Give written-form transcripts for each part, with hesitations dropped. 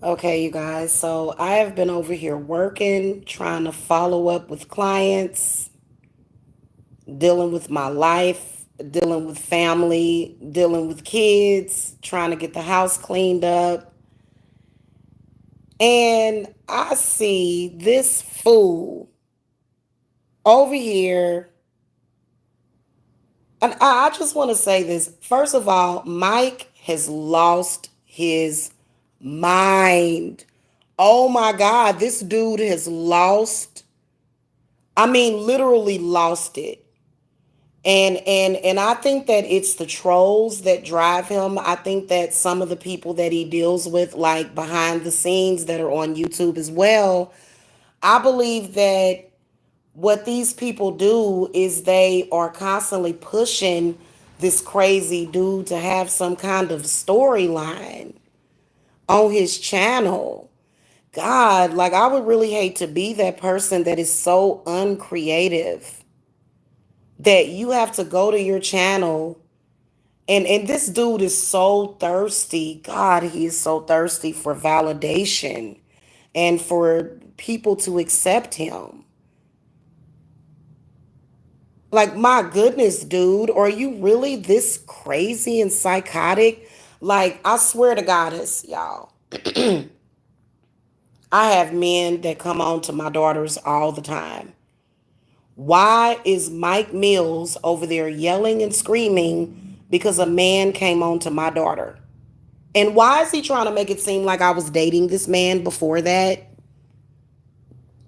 Okay, you guys. So I have been over here working, trying to follow up with clients, dealing with my life, dealing with family, dealing with kids, trying to get the house cleaned up. And I see this fool over here. And I just want to say this. First of all, Mike has lost his mind. Oh my God, this dude has lost, I mean, literally lost it. And I think that it's the trolls that drive him. I think that some of the people that he deals with, like behind the scenes that are on YouTube as well, I believe that what these people do is they are constantly pushing this crazy dude to have some kind of storyline on his channel. God, like I would really hate to be that person that is so uncreative that you have to go to your channel and this dude is so thirsty. God, he is so thirsty for validation and for people to accept him. Like, my goodness, dude, are you really this crazy and psychotic? Like, I swear to goddess, y'all, I have men that come on to my daughters all the time. Why is Mike Mills over there yelling and screaming because a man came on to my daughter? And why is he trying to make it seem like I was dating this man before that?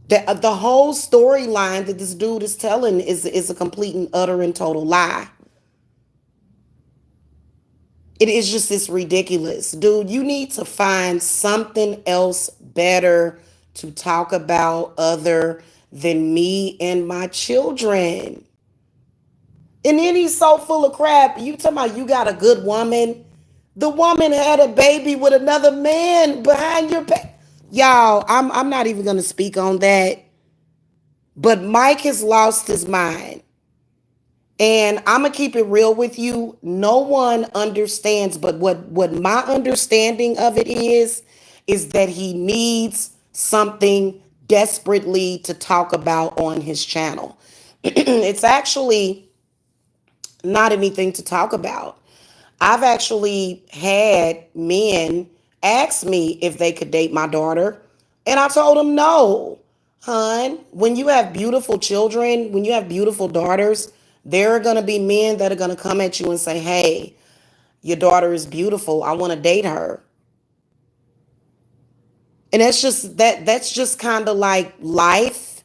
The whole storyline that this dude is telling is a complete and utter and total lie. It is just this ridiculous. Dude, you need to find something else better to talk about other than me and my children. And then he's so full of crap. You talking about you got a good woman. The woman had a baby with another man behind your back. Y'all, I'm not even gonna speak on that. But Mike has lost his mind. And I'm gonna keep it real with you. No one understands, but what my understanding of it is that he needs something desperately to talk about on his channel. It's actually not anything to talk about. I've actually had men ask me if they could date my daughter, and I told them no. Hun, when you have beautiful children, when you have beautiful daughters, there are going to be men that are going to come at you and say, "Hey, your daughter is beautiful. I want to date her." And that's just kind of like life.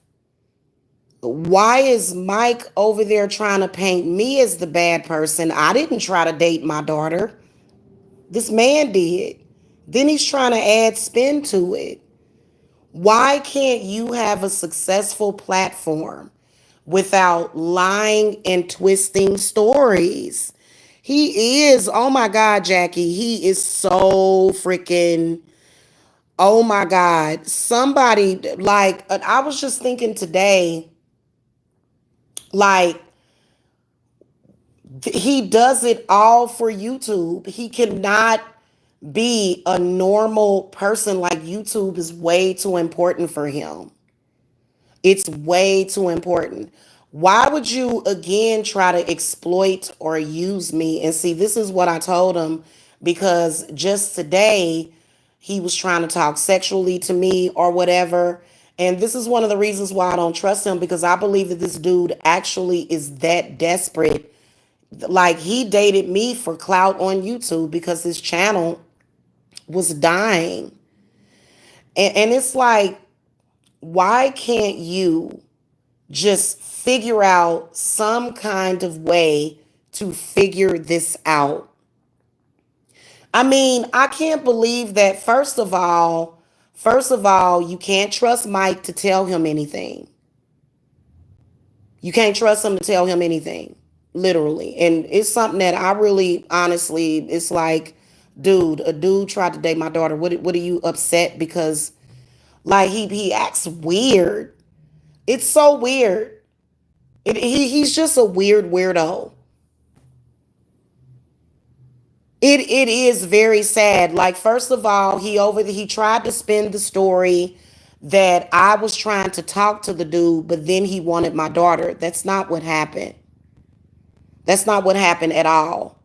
Why is Mike over there trying to paint me as the bad person? I didn't try to date my daughter. This man did. Then he's trying to add spin to it. Why can't you have a successful platform without lying and twisting stories? He is, oh my God, Jackie, he is so freaking, oh my God. Somebody, like, I was just thinking today, like, he does it all for YouTube. He cannot be a normal person. Like, YouTube is way too important for him. It's way too important. Why would you again try to exploit or use me? And see, this is what I told him, because just today he was trying to talk sexually to me or whatever. And this is one of the reasons why I don't trust him, because I believe that this dude actually is that desperate. Like, he dated me for clout on YouTube because his channel was dying. And it's like, why can't you just figure out some kind of way to figure this out? I mean, I can't believe that. First of all, you can't trust Mike to tell him anything. You can't trust him to tell him anything, literally. And it's something that I really, honestly, it's like, dude, a dude tried to date my daughter. What are you upset because, like, he acts weird? It's so weird. He's just a weird weirdo. It is very sad. Like, first of all, he tried to spin the story that I was trying to talk to the dude, but then he wanted my daughter. That's not what happened. That's not what happened at all.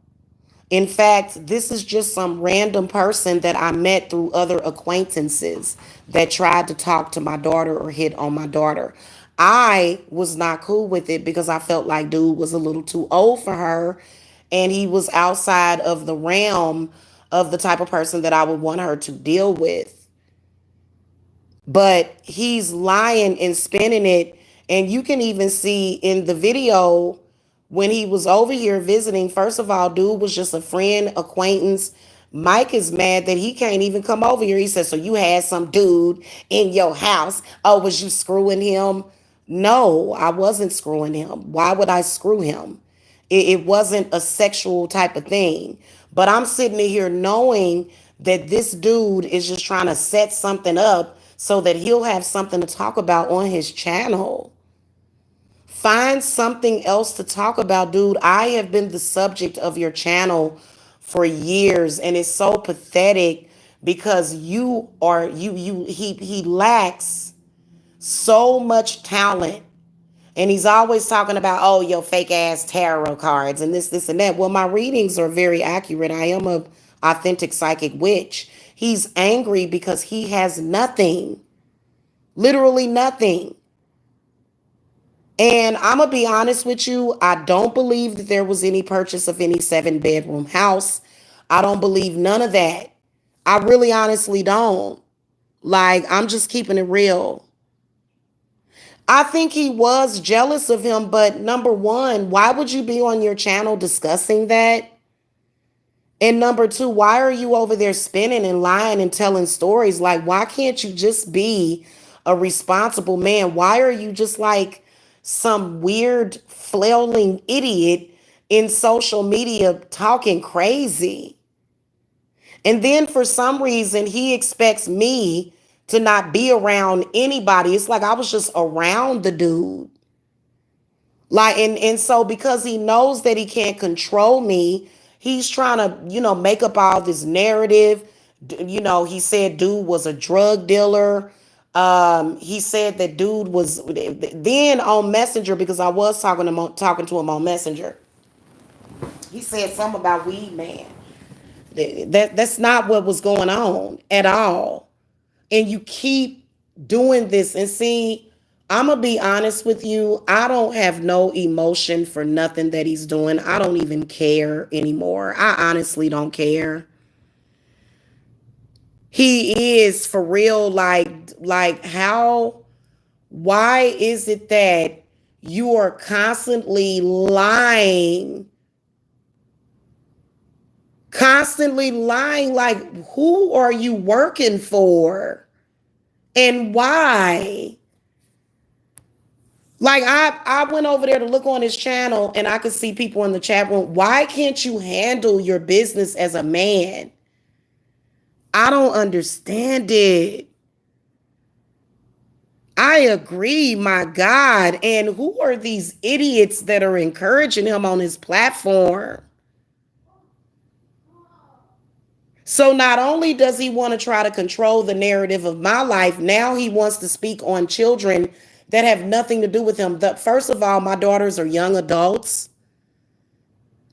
In fact, this is just some random person that I met through other acquaintances that tried to talk to my daughter or hit on my daughter. I was not cool with it because I felt like dude was a little too old for her and he was outside of the realm of the type of person that I would want her to deal with. But he's lying and spinning it. And you can even see in the video when he was over here visiting, first of all, dude was just a friend, acquaintance. Mike is mad that he can't even come over here. He says, so you had some dude in your house. Oh, was you screwing him? No, I wasn't screwing him. Why would I screw him? It wasn't a sexual type of thing. But I'm sitting here knowing that this dude is just trying to set something up so that he'll have something to talk about on his channel. Find something else to talk about, dude. I have been the subject of your channel for years, and it's so pathetic because he lacks so much talent. And he's always talking about, oh, your fake ass tarot cards and this, and that. Well, my readings are very accurate. I am a authentic psychic witch. He's angry because he has nothing, literally nothing. And I'm going to be honest with you. I don't believe that there was any purchase of any 7-bedroom house. I don't believe none of that. I really honestly don't. Like, I'm just keeping it real. I think he was jealous of him, but number one, why would you be on your channel discussing that? And number two, why are you over there spinning and lying and telling stories? Like, why can't you just be a responsible man? Why are you just like some weird flailing idiot in social media talking crazy? And then for some reason, he expects me to not be around anybody. It's like I was just around the dude. Like, and so because he knows that he can't control me, he's trying to, make up all this narrative. He said dude was a drug dealer. He said that dude was then on Messenger, because I was talking to him on Messenger. He said something about weed man. That's not what was going on at all. And you keep doing this. And see, I'm going to be honest with you. I don't have no emotion for nothing that he's doing. I don't even care anymore. I honestly don't care. He is for real. Like how, why is it that you are constantly lying? Constantly lying. Like, who are you working for? And why? Like, I went over there to look on his channel and I could see people in the chat room. Why can't you handle your business as a man? I don't understand it. I agree, my God. And who are these idiots that are encouraging him on his platform? So not only does he want to try to control the narrative of my life, now he wants to speak on children that have nothing to do with him. First of all, my daughters are young adults.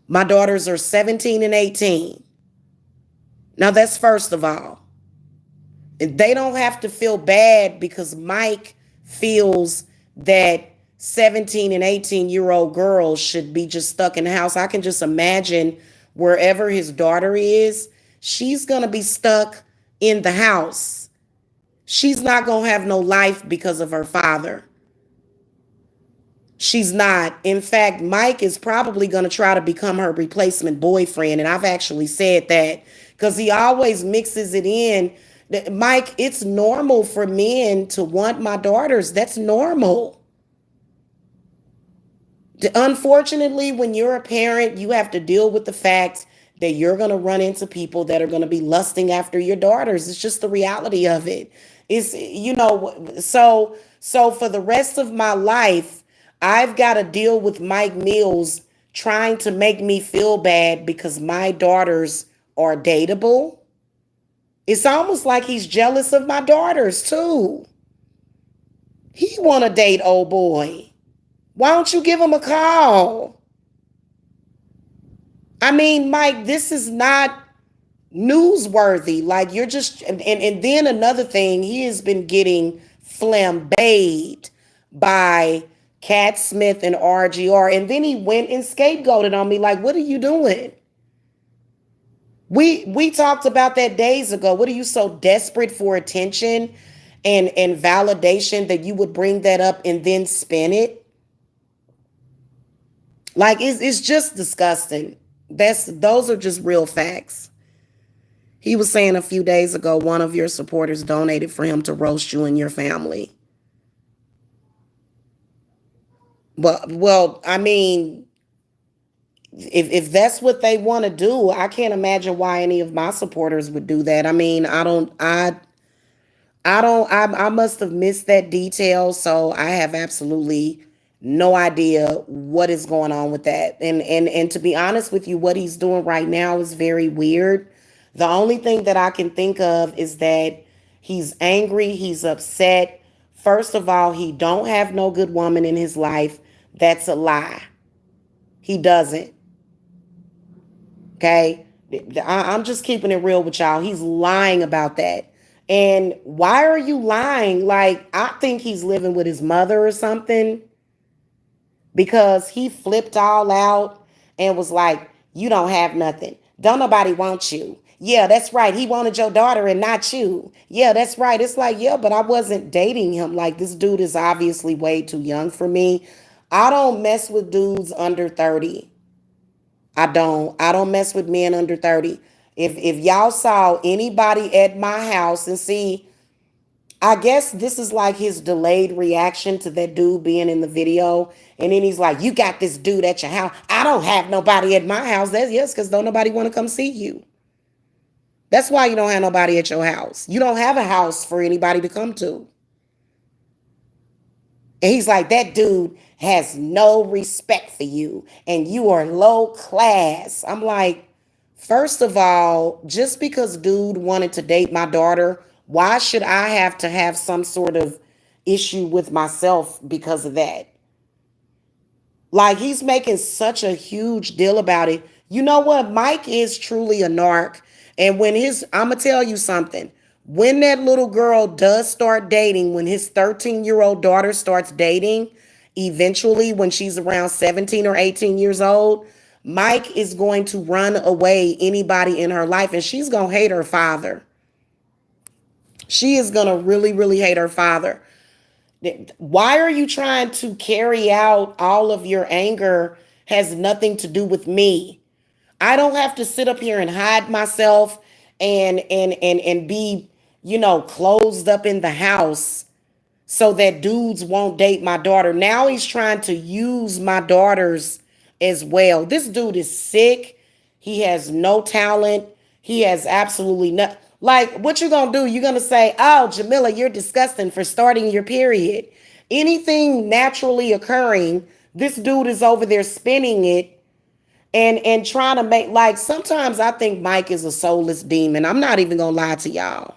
My daughters are 17 and 18. Now that's first of all. They don't have to feel bad because Mike feels that 17 and 18-year-old girls should be just stuck in the house. I can just imagine wherever his daughter is, she's going to be stuck in the house. She's not going to have no life because of her father. She's not. In fact, Mike is probably going to try to become her replacement boyfriend. And I've actually said that because he always mixes it in. Mike, it's normal for men to want my daughters. That's normal. Unfortunately, when you're a parent, you have to deal with the fact that you're going to run into people that are going to be lusting after your daughters. It's just the reality of it. It's, so for the rest of my life, I've got to deal with Mike Mills trying to make me feel bad because my daughters are dateable. It's almost like he's jealous of my daughters too. He want to date old boy. Why don't you give him a call? I mean, Mike, this is not newsworthy. Like you're just and then another thing, he has been getting flambéed by Cat Smith and RGR. And then he went and scapegoated on me. Like, what are you doing? We talked about that days ago. What are you so desperate for attention and validation that you would bring that up and then spin it? Like it's just disgusting. Those are just real facts. He was saying a few days ago one of your supporters donated for him to roast you and your family. Well, I mean, if that's what they want to do, I can't imagine why any of my supporters would do that. I mean, I must have missed that detail, so I have absolutely no idea what is going on with that. And to be honest with you, what he's doing right now is very weird. The only thing that I can think of is that he's angry, he's upset. First of all, he don't have no good woman in his life. That's a lie. He doesn't. Okay? I'm just keeping it real with y'all. He's lying about that. And why are you lying? Like, I think he's living with his mother or something because he flipped all out and was like, you don't have nothing. Don't nobody want you. Yeah, that's right. He wanted your daughter and not you. Yeah, that's right. It's like, yeah, but I wasn't dating him. Like, this dude is obviously way too young for me. I don't mess with dudes under 30. I don't mess with men under 30. If y'all saw anybody at my house and see, I guess this is like his delayed reaction to that dude being in the video. And then he's like, you got this dude at your house. I don't have nobody at my house. That's yes, because don't nobody want to come see you. That's why you don't have nobody at your house. You don't have a house for anybody to come to. And he's like, that dude has no respect for you and you are low class. I'm like, first of all, just because dude wanted to date my daughter, why should I have to have some sort of issue with myself because of that? Like he's making such a huge deal about it. You know what? Mike is truly a narc. And I'm going to tell you something. When that little girl does start dating, when his 13-year-old daughter starts dating, eventually when she's around 17 or 18 years old, Mike is going to run away anybody in her life and she's going to hate her father. She is going to really, really hate her father. Why are you trying to carry out all of your anger has nothing to do with me. I don't have to sit up here and hide myself and be, closed up in the house so that dudes won't date my daughter. Now he's trying to use my daughters as well. This dude is sick. He has no talent. He has absolutely nothing. Like, what you gonna do? You're gonna say, oh, Jamila, you're disgusting for starting your period. Anything naturally occurring, this dude is over there spinning it and trying to make, like, sometimes I think Mike is a soulless demon. I'm not even gonna lie to y'all.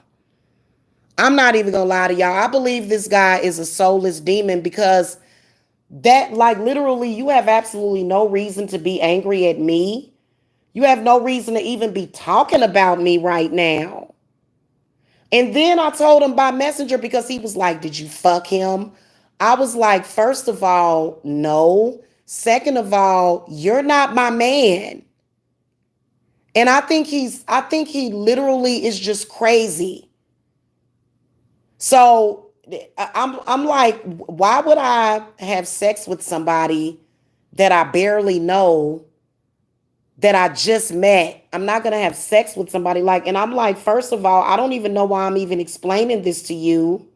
I believe this guy is a soulless demon because that, like, literally, you have absolutely no reason to be angry at me. You have no reason to even be talking about me right now. And then I told him by messenger because he was like, did you fuck him? I was like, first of all, no. Second of all, you're not my man. And I think he literally is just crazy. So I'm like, why would I have sex with somebody that I barely know, that I just met? I'm not going to have sex with somebody like, and I'm like, first of all, I don't even know why I'm even explaining this to you.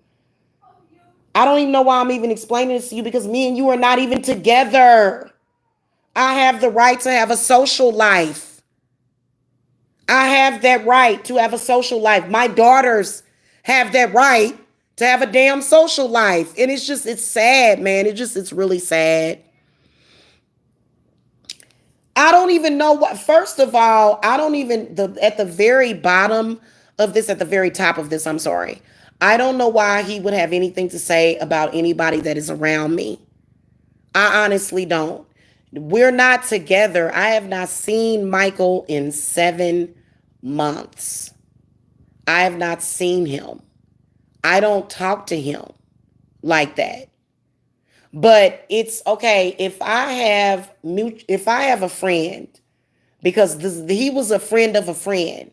I don't even know why I'm even explaining this to you because me and you are not even together. I have the right to have a social life. I have that right to have a social life. My daughters have that right to have a damn social life. And it's sad, man. It's really sad. I don't even know what. First of all, I don't even the at the very bottom of this, at the very top of this. I'm sorry. I don't know why he would have anything to say about anybody that is around me. I honestly don't. We're not together. I have not seen Michael in 7 months. I have not seen him. I don't talk to him like that. But it's okay if I have a friend, because he was a friend of a friend,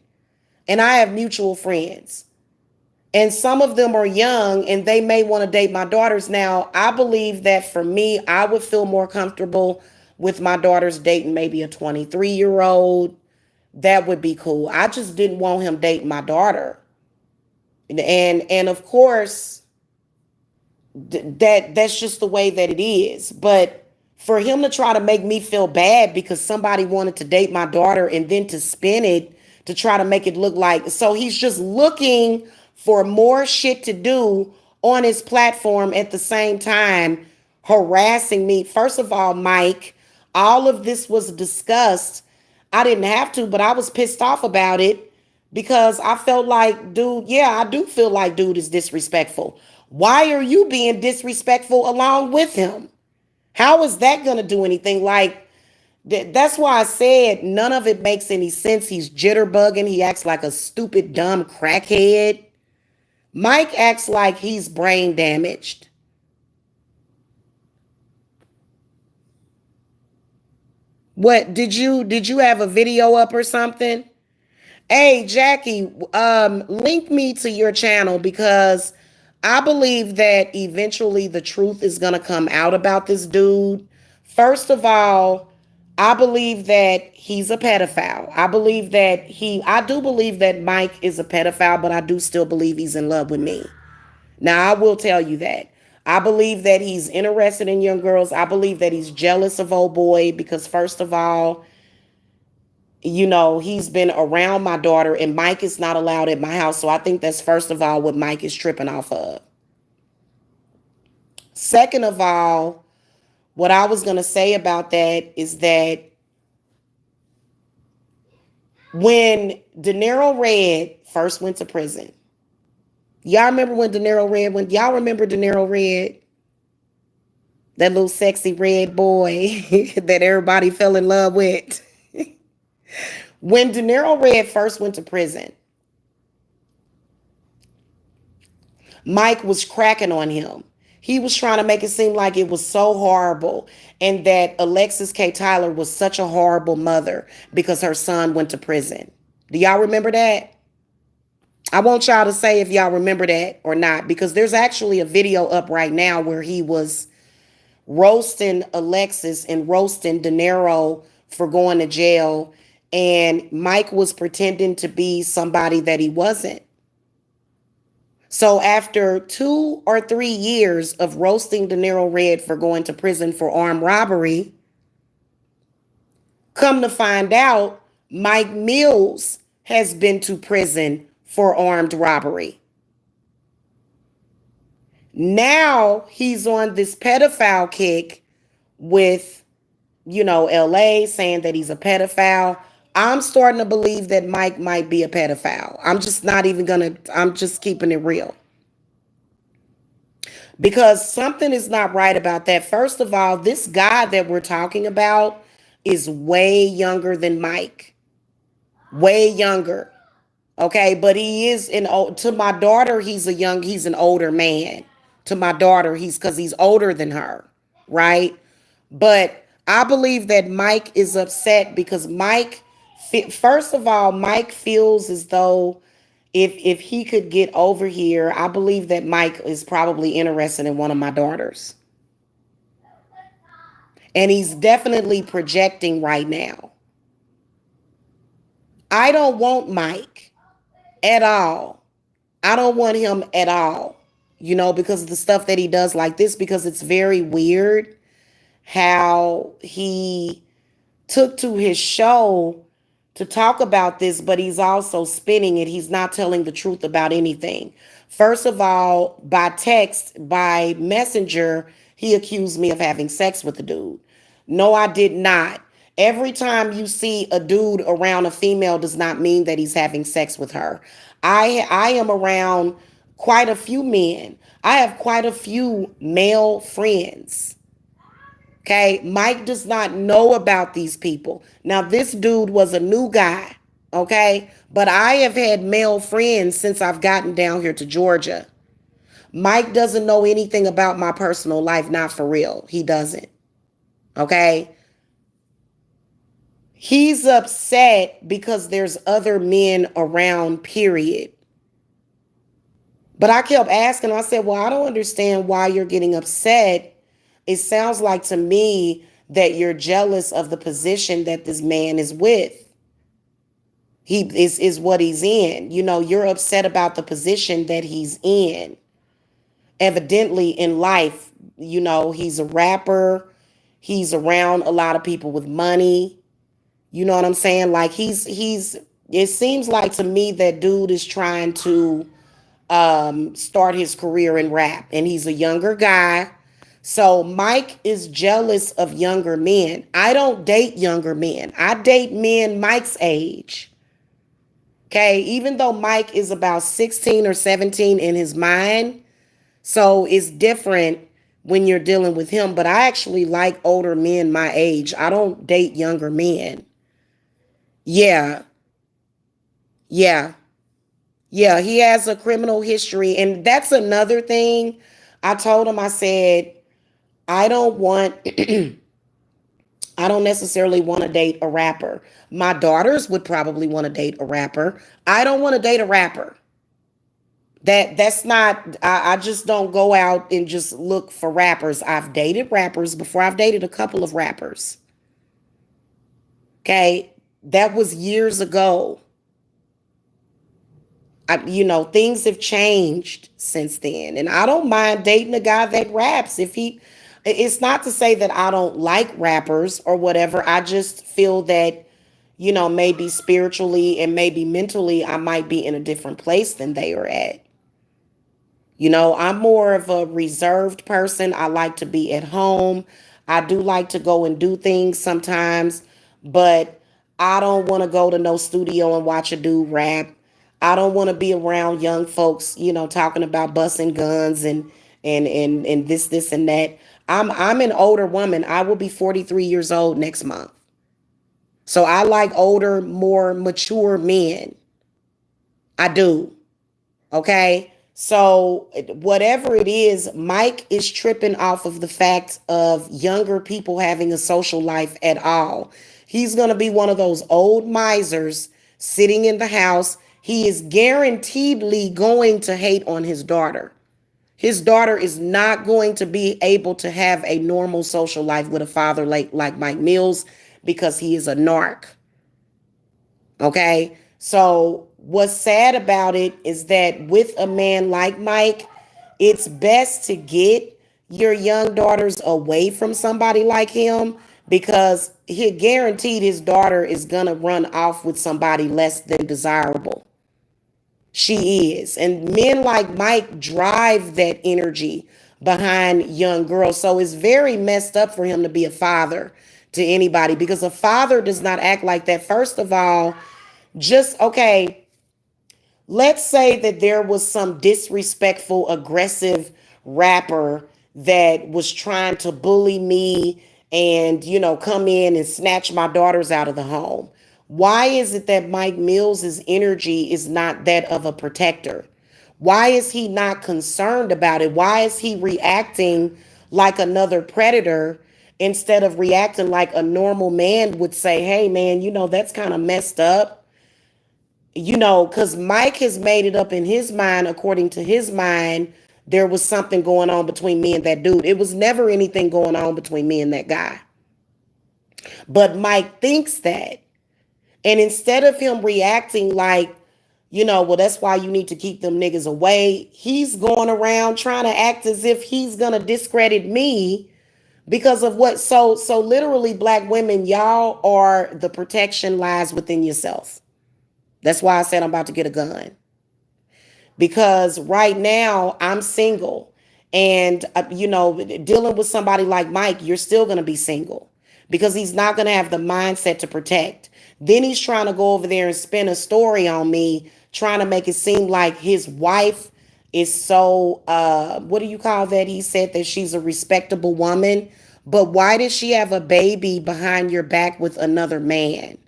and I have mutual friends, and some of them are young and they may want to date my daughters. Now, I believe that for me, I would feel more comfortable with my daughters dating maybe a 23-year-old. That would be cool. I just didn't want him dating my daughter. And of course, that's just the way that it is. But for him to try to make me feel bad because somebody wanted to date my daughter, and then to spin it to try to make it look like, so he's just looking for more shit to do on his platform, at the same time harassing me. First of all, Mike, all of this was discussed. I didn't have to, but I was pissed off about it because I felt like, dude, yeah, I do feel like dude is disrespectful. Why are you being disrespectful along with him? How is that going to do anything? Like, that's why I said none of it makes any sense. He's jitterbugging. He acts like a stupid, dumb crackhead. Mike acts like he's brain damaged. What did you have a video up or something? Hey, Jackie, link me to your channel, because I believe that eventually the truth is going to come out about this dude. First of all, I believe that he's a pedophile. I do believe that Mike is a pedophile, but I do still believe he's in love with me. Now, I will tell you that. I believe that he's interested in young girls. I believe that he's jealous of old boy because, first of all, he's been around my daughter, and Mike is not allowed at my house. So I think that's, first of all, what Mike is tripping off of. Second of all, what I was going to say about that is that when De Niro Red first went to prison, y'all remember when De Niro Red went? Y'all remember De Niro Red? That little sexy red boy that everybody fell in love with. When De Niro Red first went to prison, Mike was cracking on him. He was trying to make it seem like it was so horrible, and that Alexis K. Tyler was such a horrible mother because her son went to prison. Do y'all remember that? I want y'all to say if y'all remember that or not, because there's actually a video up right now where he was roasting Alexis and roasting De Niro for going to jail, and Mike was pretending to be somebody that he wasn't. So after 2 or 3 years of roasting De Niro Red for going to prison for armed robbery, come to find out, Mike Mills has been to prison for armed robbery. Now he's on this pedophile kick with, LA, saying that he's a pedophile. I'm starting to believe that Mike might be a pedophile. I'm just keeping it real. Because something is not right about that. First of all, this guy that we're talking about is way younger than Mike. Way younger. Okay, but he is to my daughter, he's an older man. To my daughter, because he's older than her, right? But I believe that Mike is upset because first of all, Mike feels as though if he could get over here, I believe that Mike is probably interested in one of my daughters. And he's definitely projecting right now. I don't want Mike at all. I don't want him at all, because of the stuff that he does like this, because it's very weird how he took to his show to talk about this, but he's also spinning it. He's not telling the truth about anything. First of all, by text, by messenger, he accused me of having sex with the dude. No, I did not. Every time you see a dude around a female does not mean that he's having sex with her. I am around quite a few men. I have quite a few male friends. Okay, Mike does not know about these people. Now, this dude was a new guy. Okay, but I have had male friends since I've gotten down here to Georgia. Mike doesn't know anything about my personal life, not for real. He doesn't. Okay, he's upset because there's other men around, period. But I kept asking, I said, well, I don't understand why you're getting upset. It sounds like to me that you're jealous of the position that this man is with. He is what he's in. You know, you're upset about the position that he's in. Evidently in life, you know, he's a rapper. He's around a lot of people with money. You know what I'm saying? Like he's it seems like to me that dude is trying to start his career in rap, and he's a younger guy. So Mike is jealous of younger men. I don't date younger men. I date men Mike's age. Okay, even though Mike is about 16 or 17 in his mind, so it's different when you're dealing with him. But I actually like older men my age. I don't date younger men. Yeah, yeah, yeah. He has a criminal history. And that's another thing. I told him, I said, I don't want, I don't necessarily want to date a rapper. My daughters would probably want to date a rapper. I don't want to date a rapper. That's not, I just don't go out and just look for rappers. I've dated rappers before. I've dated a couple of rappers. Okay. That was years ago. You know, things have changed since then. And I don't mind dating a guy that raps. It's not to say that I don't like rappers or whatever. I just feel that, you know, maybe spiritually and maybe mentally, I might be in a different place than they are at. You know, I'm more of a reserved person. I like to be at home. I do like to go and do things sometimes, but I don't want to go to no studio and watch a dude rap. I don't want to be around young folks, you know, talking about busting guns and this and that. I'm an older woman. I will be 43 years old next month. So I like older, more mature men. I do. Okay. So whatever it is, Mike is tripping off of the fact of younger people having a social life at all. He's going to be one of those old misers sitting in the house. He is guaranteedly going to hate on his daughter. His daughter is not going to be able to have a normal social life with a father like Mike Mills because he is a narc. Okay. So what's sad about it is that with a man like Mike, it's best to get your young daughters away from somebody like him because he guaranteed his daughter is going to run off with somebody less than desirable. She is. And men like Mike drive that energy behind young girls. So it's very messed up for him to be a father to anybody because a father does not act like that. First of all, just okay, let's say that there was some disrespectful, aggressive rapper that was trying to bully me and, you know, come in and snatch my daughters out of the home. Why is it that Mike Mills's energy is not that of a protector? Why is he not concerned about it? Why is he reacting like another predator instead of reacting like a normal man would say, hey, man, you know, that's kind of messed up? You know, because Mike has made it up in his mind, according to his mind, there was something going on between me and that dude. It was never anything going on between me and that guy. But Mike thinks that. And instead of him reacting like, you know, well, that's why you need to keep them niggas away, he's going around trying to act as if he's going to discredit me because of what. So literally, black women, y'all are the protection lies within yourself. That's why I said I'm about to get a gun. Because right now I'm single. And, you know, dealing with somebody like Mike, you're still going to be single. because he's not going to have the mindset to protect. Then he's trying to go over there and spin a story on me, trying to make it seem like his wife is so, what do you call that? He said that she's a respectable woman. But why did she have a baby behind your back with another man?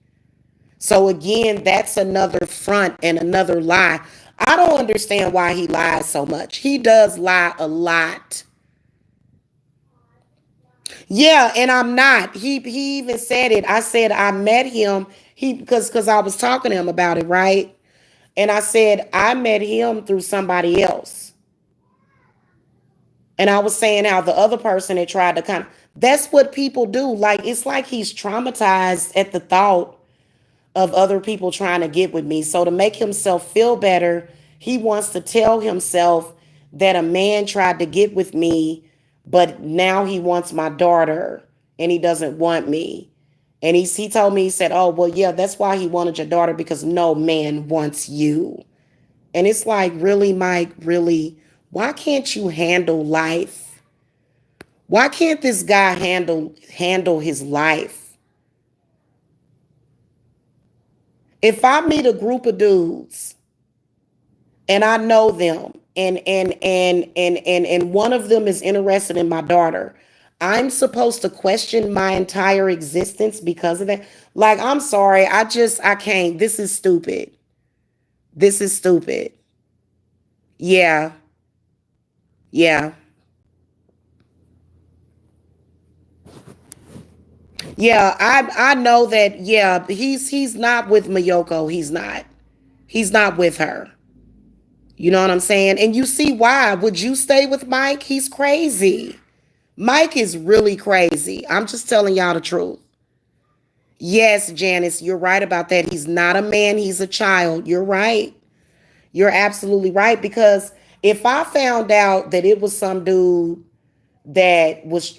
So again, that's another front and another lie. I don't understand why he lies so much. He does lie a lot. Yeah, and I'm not. He even said it. I said I met him. He because I was talking to him about it, right? And I said I met him through somebody else. And I was saying how the other person had tried to kind of, that's what people do. Like it's like he's traumatized at the thought of other people trying to get with me. So to make himself feel better, he wants to tell himself that a man tried to get with me, but now he wants my daughter and he doesn't want me. And he told me, he said, oh, well, yeah, that's why he wanted your daughter because no man wants you. And it's like, really, Mike, really, why can't you handle life? Why can't this guy handle his life? If I meet a group of dudes and I know them and one of them is interested in my daughter, I'm supposed to question my entire existence because of that? Like, I'm sorry, I can't. This is stupid. This is stupid. Yeah. Yeah. Yeah, I know that. Yeah, he's not with Mayoko. He's not. He's not with her. You know what I'm saying? And you see why. Would you stay with Mike? He's crazy. Mike is really crazy. I'm just telling y'all the truth. Yes, Janice, you're right about that. He's not a man, he's a child. You're right. You're absolutely right. Because if I found out that it was some dude that was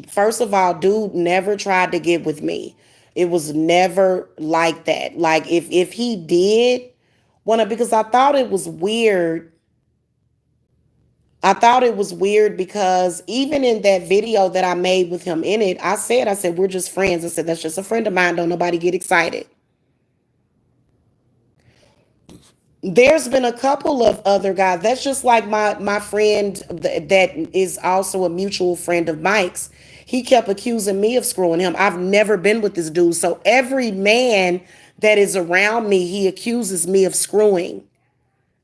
first of all, dude never tried to get with me. It was never like that. Like if he did wanna, because I thought it was weird because even in that video that I made with him in it, I said we're just friends. I said that's just a friend of mine, don't nobody get excited. There's been a couple of other guys. That's just like my friend that is also a mutual friend of Mike's. He kept accusing me of screwing him. I've never been with this dude. So every man that is around me, he accuses me of screwing.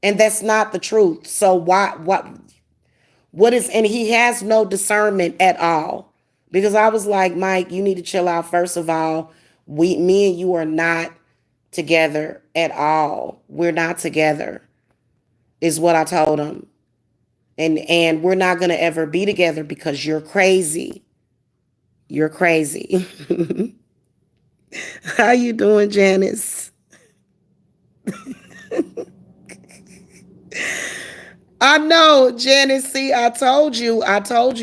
And that's not the truth. So what is, and he has no discernment at all. Because I was like, Mike, you need to chill out. First of all, me and you are not together at all. We're not together, is what I told him. And we're not gonna ever be together because you're crazy. You're crazy. How you doing, Janice? I know, Janice. See, I told you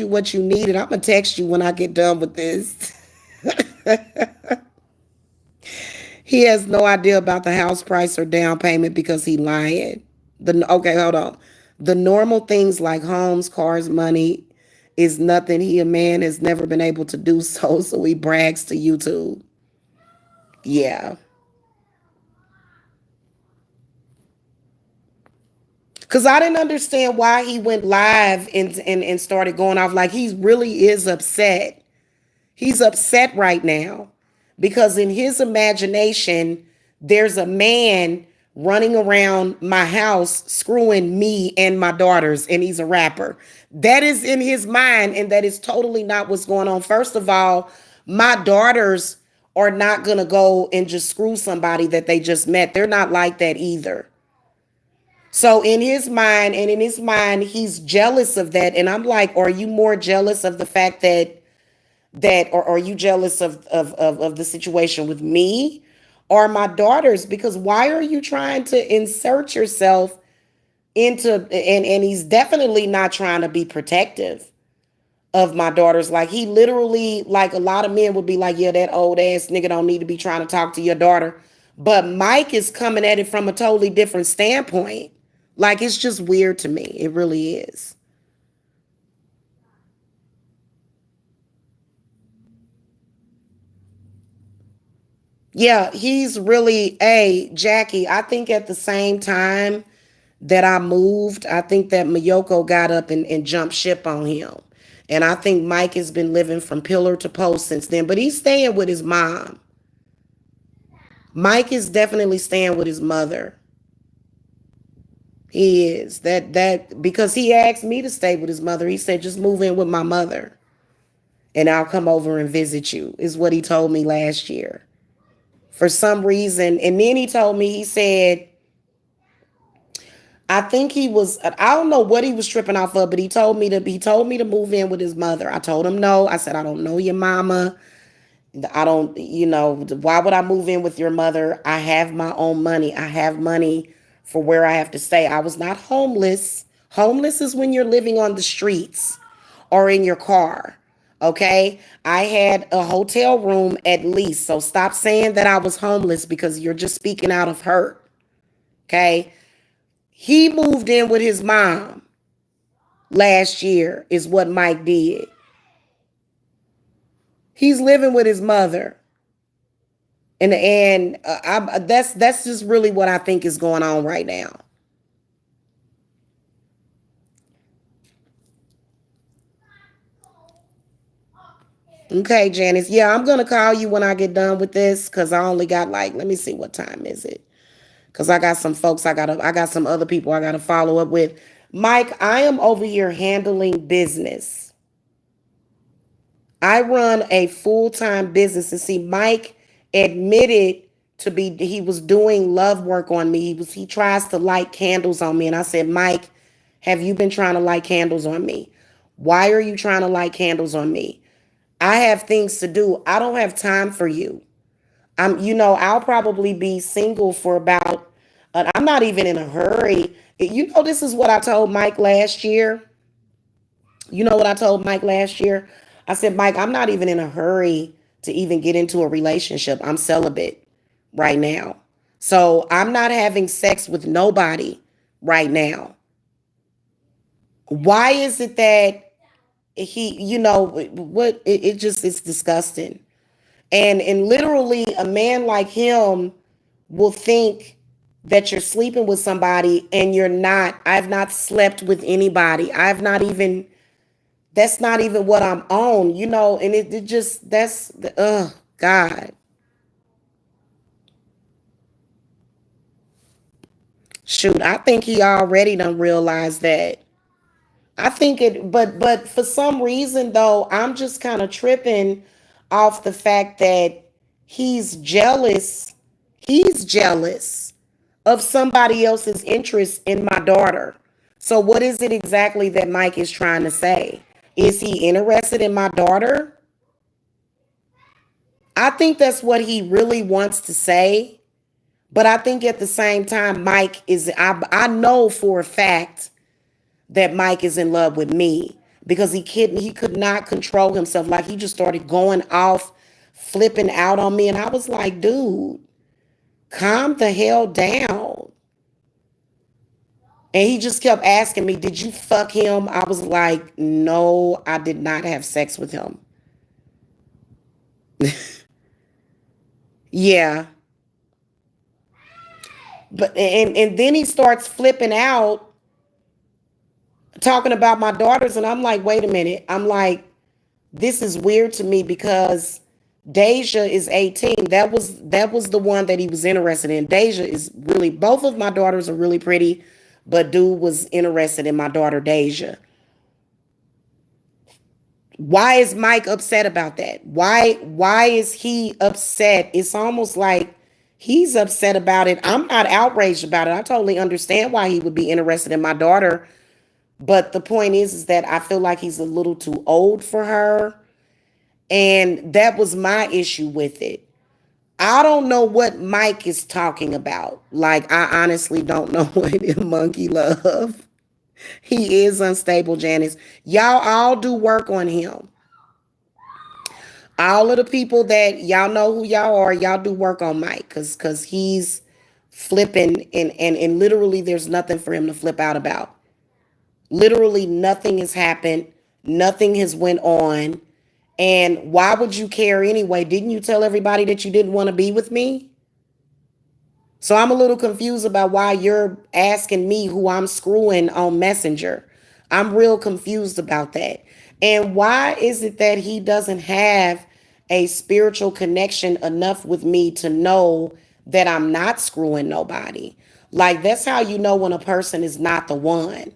what you needed. I'm gonna text you when I get done with this. He has no idea about the house price or down payment because he lying. Okay, hold on. The normal things like homes, cars, money is nothing. He a man has never been able to do so, so he brags to YouTube. Yeah. Cause I didn't understand why he went live and started going off like he really is upset. He's upset right now because in his imagination, there's a man running around my house screwing me and my daughters, and he's a rapper. That is in his mind, and that is totally not what's going on. First of all, my daughters are not going to go and just screw somebody that they just met. They're not like that either. So in his mind, he's jealous of that. And I'm like, are you more jealous of the fact or are you jealous of the situation with me or my daughters? Because why are you trying to insert yourself into, and he's definitely not trying to be protective of my daughters. Like he literally, like a lot of men would be like, yeah, that old ass nigga don't need to be trying to talk to your daughter. But Mike is coming at it from a totally different standpoint. Like it's just weird to me. It really is. Yeah, he's really a Jackie. I think at the same time that I moved, I think that Mayoko got up and jumped ship on him. And I think Mike has been living from pillar to post since then. But he's staying with his mom. Mike is definitely staying with his mother. He is. That because he asked me to stay with his mother. He said, just move in with my mother and I'll come over and visit you, is what he told me last year. For some reason. And then he told me, he said, I think he was, I don't know what he was tripping off of, but he told me to move in with his mother. I told him no. I said, I don't know your mama. I don't, why would I move in with your mother? I have my own money. I have money for where I have to stay. I was not homeless. Homeless is when you're living on the streets or in your car. Okay. I had a hotel room at least. So stop saying that I was homeless because you're just speaking out of hurt. Okay. He moved in with his mom last year, is what Mike did. He's living with his mother. That's just really what I think is going on right now. Okay, Janice. Yeah, I'm gonna call you when I get done with this because I only got like, let me see, what time is it? Because I got some folks I got some other people I gotta follow up with. Mike, I am over here handling business. I run a full-time business. And see, Mike admitted he was doing love work on me. He tries to light candles on me. And I said, Mike, have you been trying to light candles on me? Why are you trying to light candles on me? I have things to do. I don't have time for you. I'll probably be single for about, I'm not even in a hurry. This is what I told Mike last year. You know what I told Mike last year? I said, Mike, I'm not even in a hurry to even get into a relationship. I'm celibate right now. So I'm not having sex with nobody right now. Why is it that what it just is disgusting. And literally a man like him will think that you're sleeping with somebody and you're not. I've not slept with anybody. That's not even what I'm on, and it just, that's the, God. Shoot, I think he already done realized that. I think it, but for some reason though, I'm just kind of tripping off the fact that he's jealous. He's jealous of somebody else's interest in my daughter. So what is it exactly that Mike is trying to say? Is he interested in my daughter? I think that's what he really wants to say. But I think at the same time, I know for a fact that Mike is in love with me because he could not control himself. Like he just started going off, flipping out on me. And I was like, dude, calm the hell down. And he just kept asking me, did you fuck him? I was like, no, I did not have sex with him. Yeah. And then he starts flipping out talking about my daughters. And I'm like, wait a minute. I'm like, this is weird to me because Deja is 18. That was the one that he was interested in. Deja is really, both of my daughters are really pretty, but dude was interested in my daughter Deja. Why is Mike upset about that? Why is he upset? It's almost like he's upset about it. I'm not outraged about it. I totally understand why he would be interested in my daughter. But the point is that I feel like he's a little too old for her. And that was my issue with it. I don't know what Mike is talking about. Like, I honestly don't know what monkey love. He is unstable, Janice. Y'all all do work on him. All of the people that y'all know who y'all are, y'all do work on Mike because he's flipping and literally there's nothing for him to flip out about. Literally nothing has happened. Nothing has went on. And why would you care anyway? Didn't you tell everybody that you didn't want to be with me? So I'm a little confused about why you're asking me who I'm screwing on Messenger. I'm real confused about that. And why is it that he doesn't have a spiritual connection enough with me to know that I'm not screwing nobody? Like, that's how you know when a person is not the one.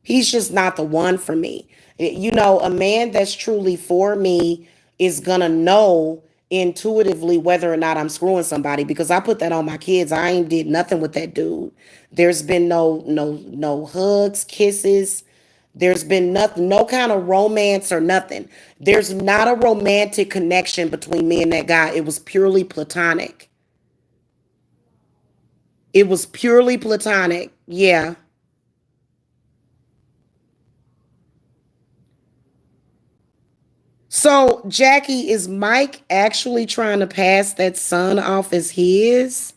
He's just not the one for me. You know, a man that's truly for me is gonna know intuitively whether or not I'm screwing somebody, because I put that on my kids. I ain't did nothing with that dude. There's been no hugs, kisses. There's been nothing, no kind of romance or nothing. There's not a romantic connection between me and that guy. It was purely platonic. It was purely platonic. Yeah. So, Jackie, is Mike actually trying to pass that son off as his?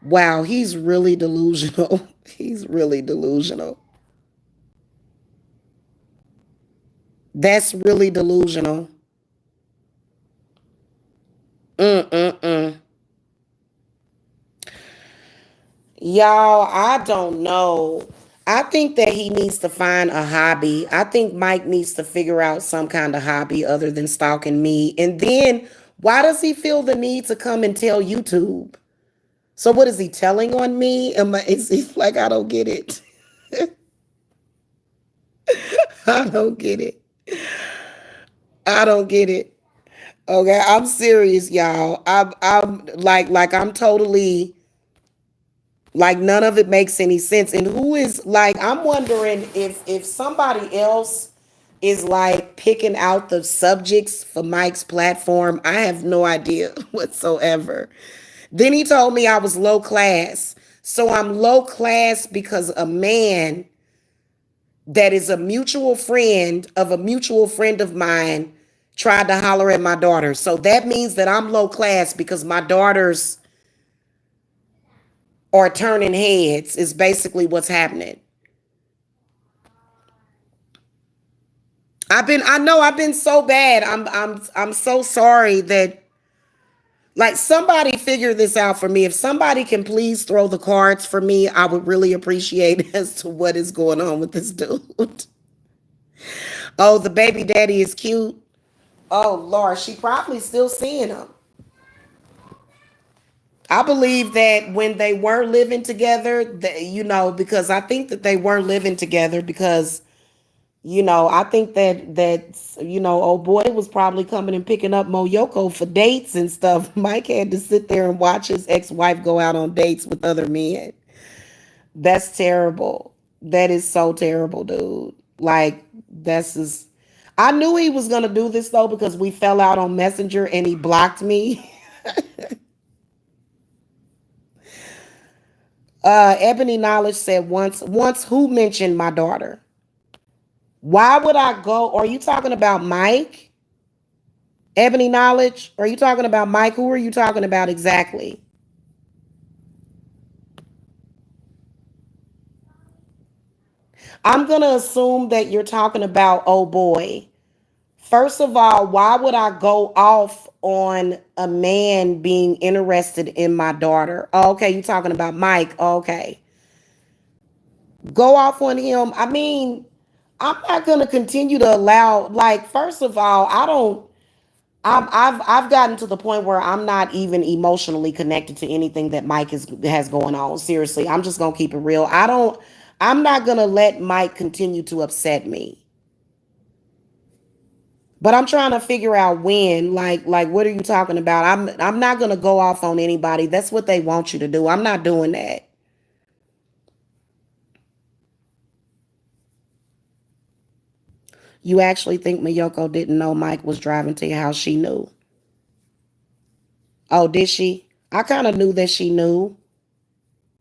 Wow, he's really delusional. He's really delusional. That's really delusional. Mm-mm-mm. Y'all, I don't know. I think that he needs to find a hobby. I think Mike needs to figure out some kind of hobby other than stalking me. And then, why does he feel the need to come and tell YouTube? So what is he telling on me? Is he like, I don't get it. I don't get it. I don't get it. Okay, I'm serious, y'all. I'm like I'm totally like, none of it makes any sense. And who is like, I'm wondering if somebody else is like picking out the subjects for Mike's platform. I have no idea whatsoever. Then he told me I was low class. So I'm low class because a man that is a mutual friend of a mutual friend of mine tried to holler at my daughter. So that means that I'm low class because my daughters are turning heads, is basically what's happening. I know I've been so bad. I'm so sorry that, like, somebody figure this out for me. If somebody can please throw the cards for me, I would really appreciate as to what is going on with this dude. Oh, the baby daddy is cute. Oh Lord, she probably still seeing him. I believe that when they were living together, that, because I think that they were living together because, I think that old boy was probably coming and picking up Moyoko for dates and stuff. Mike had to sit there and watch his ex-wife go out on dates with other men. That's terrible. That is so terrible, dude. Like, that's just, I knew he was gonna do this though because we fell out on Messenger and he blocked me. Ebony Knowledge said once who mentioned my daughter? Why would I go? Are you talking about Mike? Ebony Knowledge? Are you talking about Mike? Who are you talking about exactly? I'm gonna assume that you're talking about oh boy. First of all, why would I go off on a man being interested in my daughter? Oh, okay, you talking about Mike. Oh, okay. Go off on him. I mean, I'm not gonna continue to allow, like, first of all, I don't I've gotten to the point where I'm not even emotionally connected to anything that Mike has going on. Seriously, I'm just gonna keep it real. I'm not gonna let Mike continue to upset me. But I'm trying to figure out when, like what are you talking about? I'm not gonna go off on anybody. That's what they want you to do. I'm not doing that. You actually think Miyoko didn't know Mike was driving to your house? She knew. Oh, did she? I kind of knew that she knew.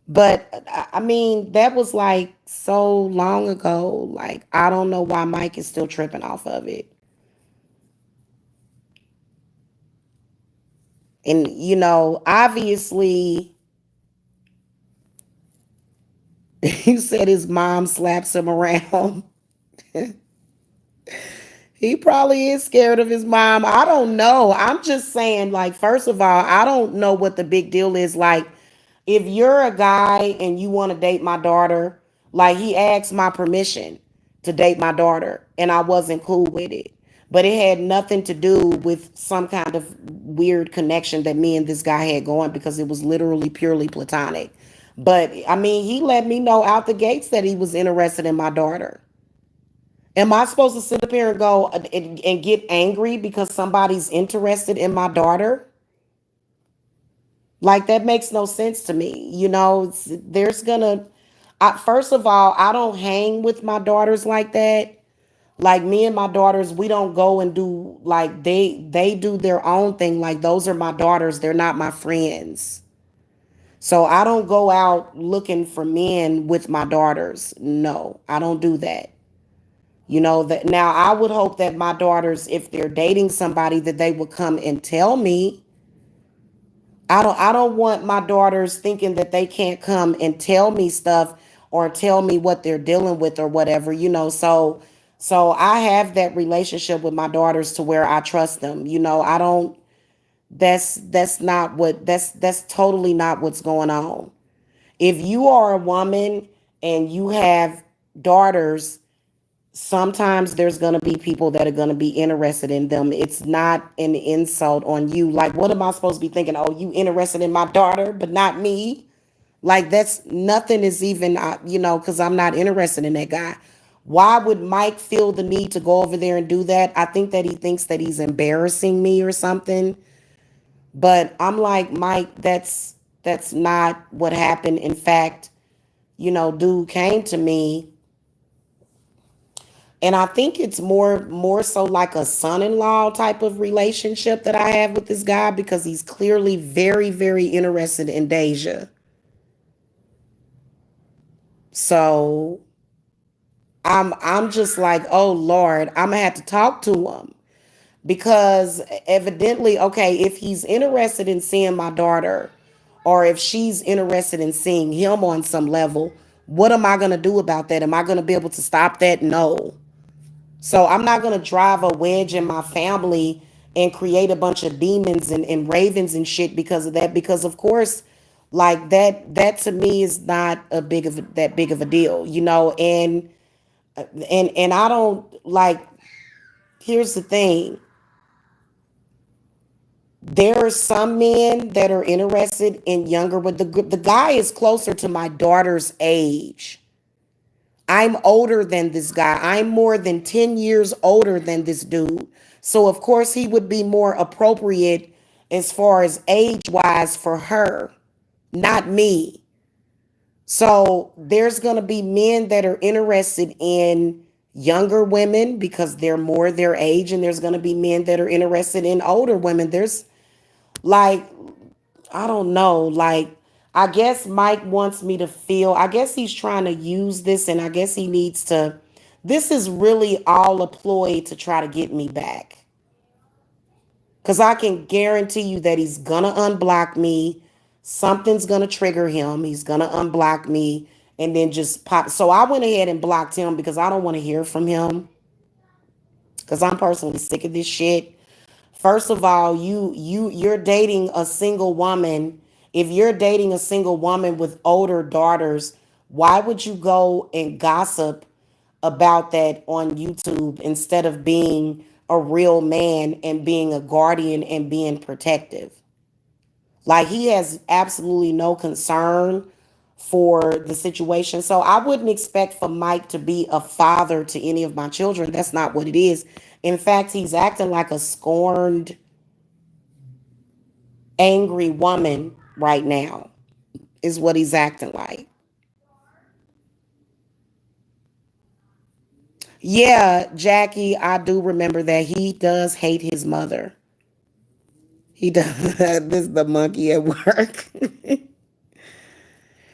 But I mean, that was like so long ago. Like, I don't know why Mike is still tripping off of it. And, obviously, you said his mom slaps him around. He probably is scared of his mom. I don't know. I'm just saying, like, first of all, I don't know what the big deal is. Like, if you're a guy and you want to date my daughter, like, he asked my permission to date my daughter, and I wasn't cool with it. But it had nothing to do with some kind of weird connection that me and this guy had going because it was literally purely platonic. But I mean, he let me know out the gates that he was interested in my daughter. Am I supposed to sit up here and go and get angry because somebody's interested in my daughter? Like, that makes no sense to me. There's gonna, first of all, I don't hang with my daughters like that. Like, me and my daughters, we don't go and do, like, they do their own thing. Like, those are my daughters. They're not my friends. So I don't go out looking for men with my daughters. No, I don't do that. That now I would hope that my daughters, if they're dating somebody, that they would come and tell me. I don't want my daughters thinking that they can't come and tell me stuff or tell me what they're dealing with or whatever. So I have that relationship with my daughters to where I trust them. I don't that's not what that's totally not what's going on. If you are a woman and you have daughters, sometimes there's going to be people that are going to be interested in them. It's not an insult on you. Like, what am I supposed to be thinking? Oh, you interested in my daughter, but not me? Like, that's nothing is even, because I'm not interested in that guy. Why would Mike feel the need to go over there and do that? I think that he thinks that he's embarrassing me or something. But I'm like, Mike, that's not what happened. In fact, dude came to me, and I think it's more so like a son-in-law type of relationship that I have with this guy because he's clearly very, very interested in Deja. So I'm just like, oh Lord, I'm gonna have to talk to him because evidently, okay, if he's interested in seeing my daughter or if she's interested in seeing him on some level, what am I gonna do about that? Am I gonna be able to stop that? No. So I'm not going to drive a wedge in my family and create a bunch of demons and ravens and shit because of that. Because of course, like that to me is not that big of a deal. And I don't like, here's the thing. There are some men that are interested in younger, but the guy is closer to my daughter's age. I'm older than this guy. I'm more than 10 years older than this dude. So, of course, he would be more appropriate as far as age wise for her, not me. So, there's going to be men that are interested in younger women because they're more their age, and there's going to be men that are interested in older women. There's like, I don't know. Like, I guess Mike wants me to feel, I guess he's trying to use this, and I guess he needs to. This is really all a ploy to try to get me back. Because I can guarantee you that he's going to unblock me. Something's going to trigger him. He's going to unblock me and then just pop. So I went ahead and blocked him because I don't want to hear from him. Because I'm personally sick of this shit. First of all, you're dating a single woman. If you're dating a single woman with older daughters, why would you go and gossip about that on YouTube instead of being a real man and being a guardian and being protective? Like, he has absolutely no concern for the situation. So I wouldn't expect for Mike to be a father to any of my children. That's not what it is. In fact, he's acting like a scorned, angry woman right now, is what he's acting like. Yeah, Jackie, I do remember that he does hate his mother. He does. This is the monkey at work.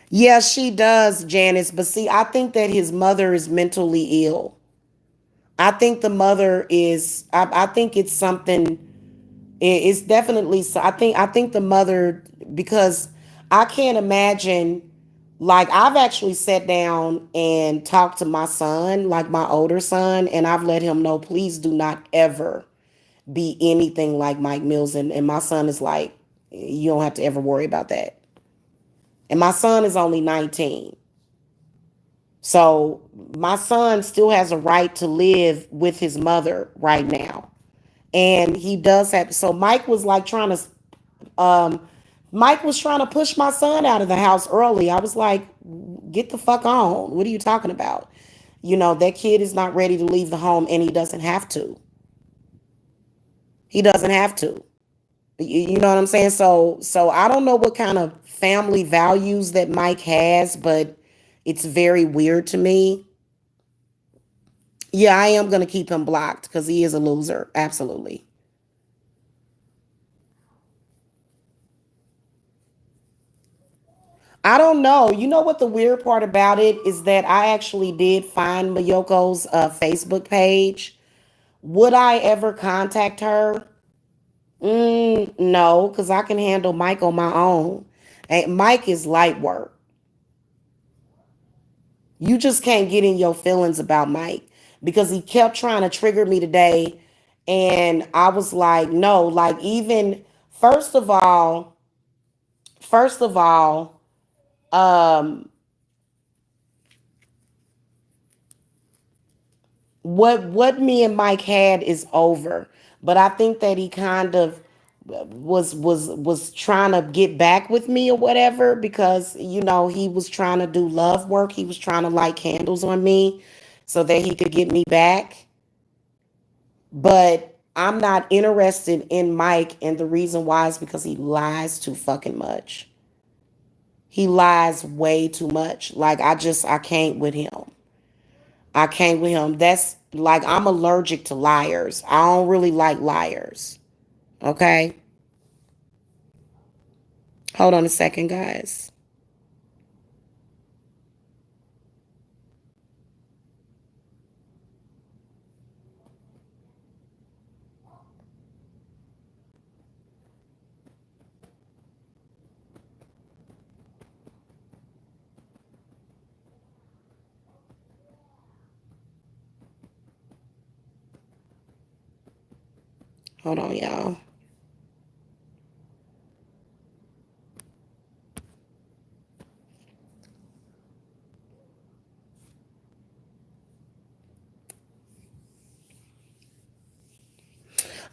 Yeah, she does, Janice. But see, I think that his mother is mentally ill. I think the mother is. I think it's something. It's definitely. I think the mother, because I can't imagine Like, I've actually sat down and talked to my son, like my older son, and I've let him know, please do not ever be anything like Mike Mills. And my son is like, you don't have to ever worry about that. And my son is only 19. So my son still has a right to live with his mother right now. And he does have, so Mike was like trying to, Mike was trying to push my son out of the house early. I was like, get the fuck on. What are you talking about? That kid is not ready to leave the home, and he doesn't have to. He doesn't have to. You know what I'm saying? So I don't know what kind of family values that Mike has, but it's very weird to me. Yeah, I am going to keep him blocked because he is a loser. Absolutely. I don't know. You know what the weird part about it is that I actually did find Mayoko's Facebook page. Would I ever contact her? No, because I can handle Mike on my own. And Mike is light work. You just can't get in your feelings about Mike because he kept trying to trigger me today. And I was like, no, like, even first of all, first of all, um, what me and Mike had is over. But I think that he kind of was trying to get back with me or whatever, because he was trying to do love work. He was trying to light candles on me so that he could get me back. But I'm not interested in Mike, and the reason why is because he lies too fucking much. He lies way too much. Like, I can't with him. I can't with him. That's like, I'm allergic to liars. I don't really like liars. Okay? Hold on a second, guys. Hold on, y'all.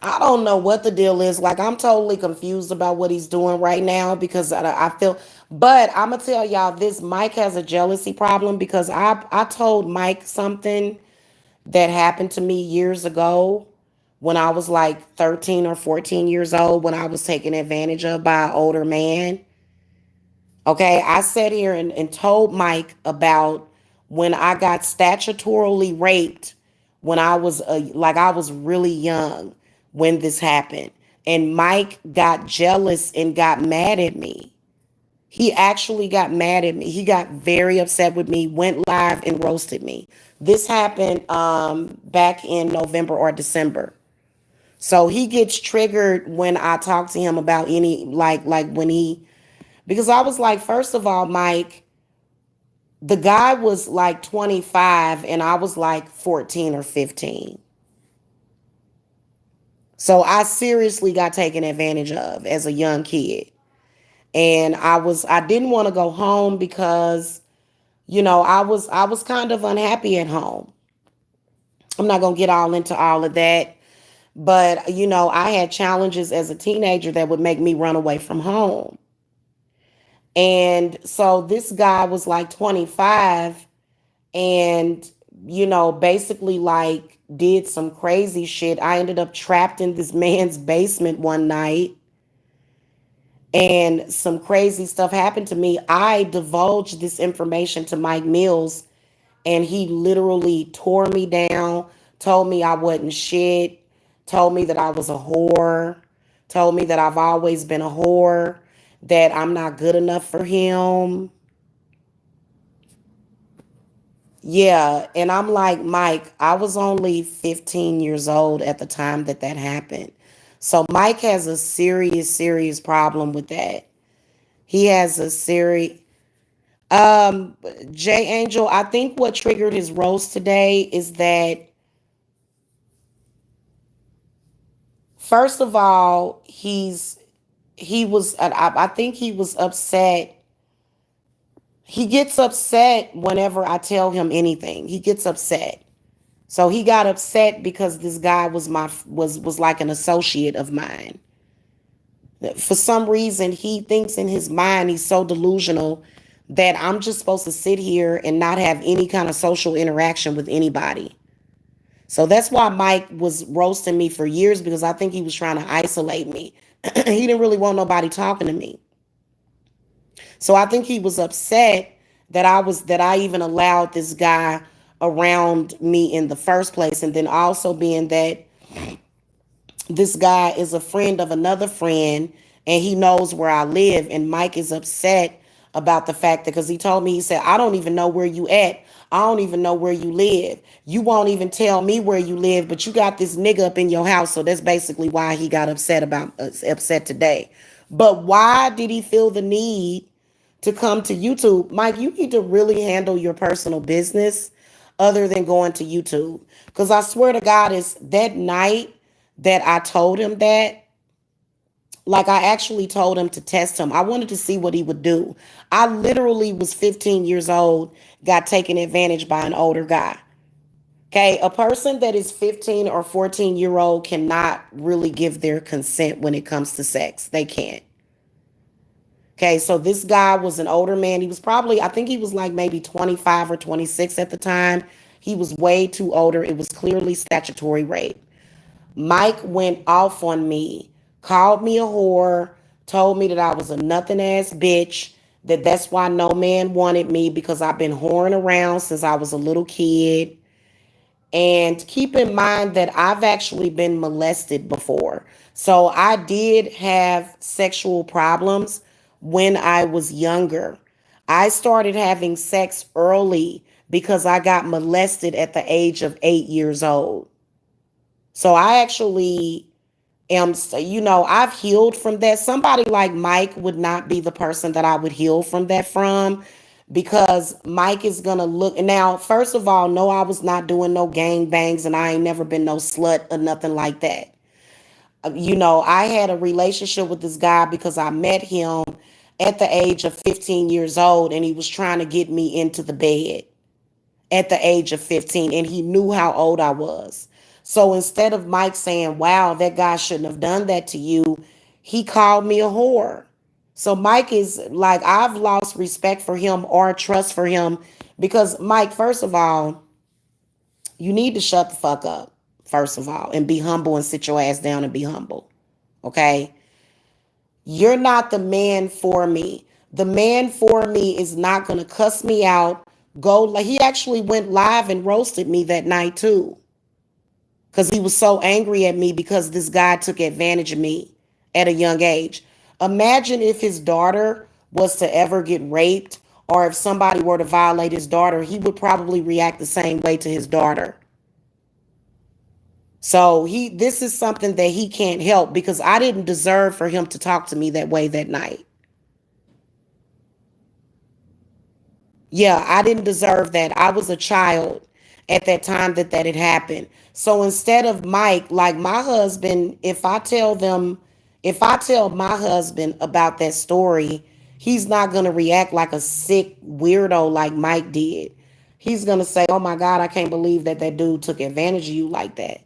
I don't know what the deal is. Like, I'm totally confused about what he's doing right now, because I feel, but I'm gonna tell y'all this: Mike has a jealousy problem, because I told Mike something that happened to me years ago when I was like 13 or 14 years old, when I was taken advantage of by an older man. Okay, I sat here and told Mike about when I got statutorily raped when I was like, I was really young when this happened. And Mike got jealous and got mad at me. He actually got mad at me. He got very upset with me, went live and roasted me. This happened back in November or December. So he gets triggered when I talk to him about any, like when he, because I was like, first of all, Mike, the guy was like 25 and I was like 14 or 15. So I seriously got taken advantage of as a young kid. And I didn't want to go home because, I was kind of unhappy at home. I'm not going to get all into all of that, but I had challenges as a teenager that would make me run away from home. And so this guy was like 25, and basically like did some crazy shit. I ended up trapped in this man's basement one night, and some crazy stuff happened to me. I divulged this information to Mike Mills, and he literally tore me down, told me I wasn't shit, told me that I was a whore, told me that I've always been a whore, that I'm not good enough for him. Yeah, and I'm like, Mike, I was only 15 years old at the time that that happened. So Mike has a serious, serious problem with that. He has a serious, Um, J Angel, I think what triggered his roast today is that first of all, I think he was upset. He gets upset whenever I tell him anything. He gets upset. So he got upset because this guy was like an associate of mine. For some reason, he thinks in his mind he's so delusional that I'm just supposed to sit here and not have any kind of social interaction with anybody. So that's why Mike was roasting me for years because I think he was trying to isolate me. He didn't really want nobody talking to me. So I think he was upset that I even allowed this guy around me in the first place, and then also being that this guy is a friend of another friend and he knows where I live, and Mike is upset about the fact that because he told me, he said, I don't even know where you at. I don't even know where you live. You won't even tell me where you live, but you got this nigga up in your house. So that's basically why he got upset today. But why did he feel the need to come to YouTube? Mike, you need to really handle your personal business other than going to YouTube. Because I swear to God, is that night that I told him that, like I actually told him to test him. I wanted to see what he would do. I literally was 15 years old, got taken advantage by an older guy. Okay, a person that is 15 or 14-year old cannot really give their consent when it comes to sex. They can't. Okay, so this guy was an older man. He was probably, I think he was like maybe 25 or 26 at the time. He was way too older. It was clearly statutory rape. Mike went off on me, called me a whore, told me that I was a nothing ass bitch, that that's why no man wanted me because I've been whoring around since I was a little kid. And keep in mind that I've actually been molested before. So I did have sexual problems when I was younger. I started having sex early because I got molested at the age of 8 years old. So I actually I've healed from that. Somebody like Mike would not be the person that I would heal from that from, because Mike is gonna look now. First of all, no, I was not doing no gang bangs, and I ain't never been no slut or nothing like that. I had a relationship with this guy because I met him at the age of 15 years old, and he was trying to get me into the bed at the age of 15, and he knew how old I was. So instead of Mike saying, wow, that guy shouldn't have done that to you, he called me a whore. So Mike is like, I've lost respect for him or trust for him because Mike, first of all, you need to shut the fuck up, first of all, and be humble and sit your ass down and be humble. Okay? You're not the man for me. The man for me is not going to cuss me out. Go, like, he actually went live and roasted me that night too, because he was so angry at me because this guy took advantage of me at a young age. Imagine if his daughter was to ever get raped, or if somebody were to violate his daughter, he would probably react the same way to his daughter. So this is something that he can't help, because I didn't deserve for him to talk to me that way that night. Yeah, I didn't deserve that. I was a child at that time that had happened. So instead of Mike, like my husband, if I tell my husband about that story, he's not going to react like a sick weirdo like Mike did. He's going to say, oh my God, I can't believe that dude took advantage of you like that.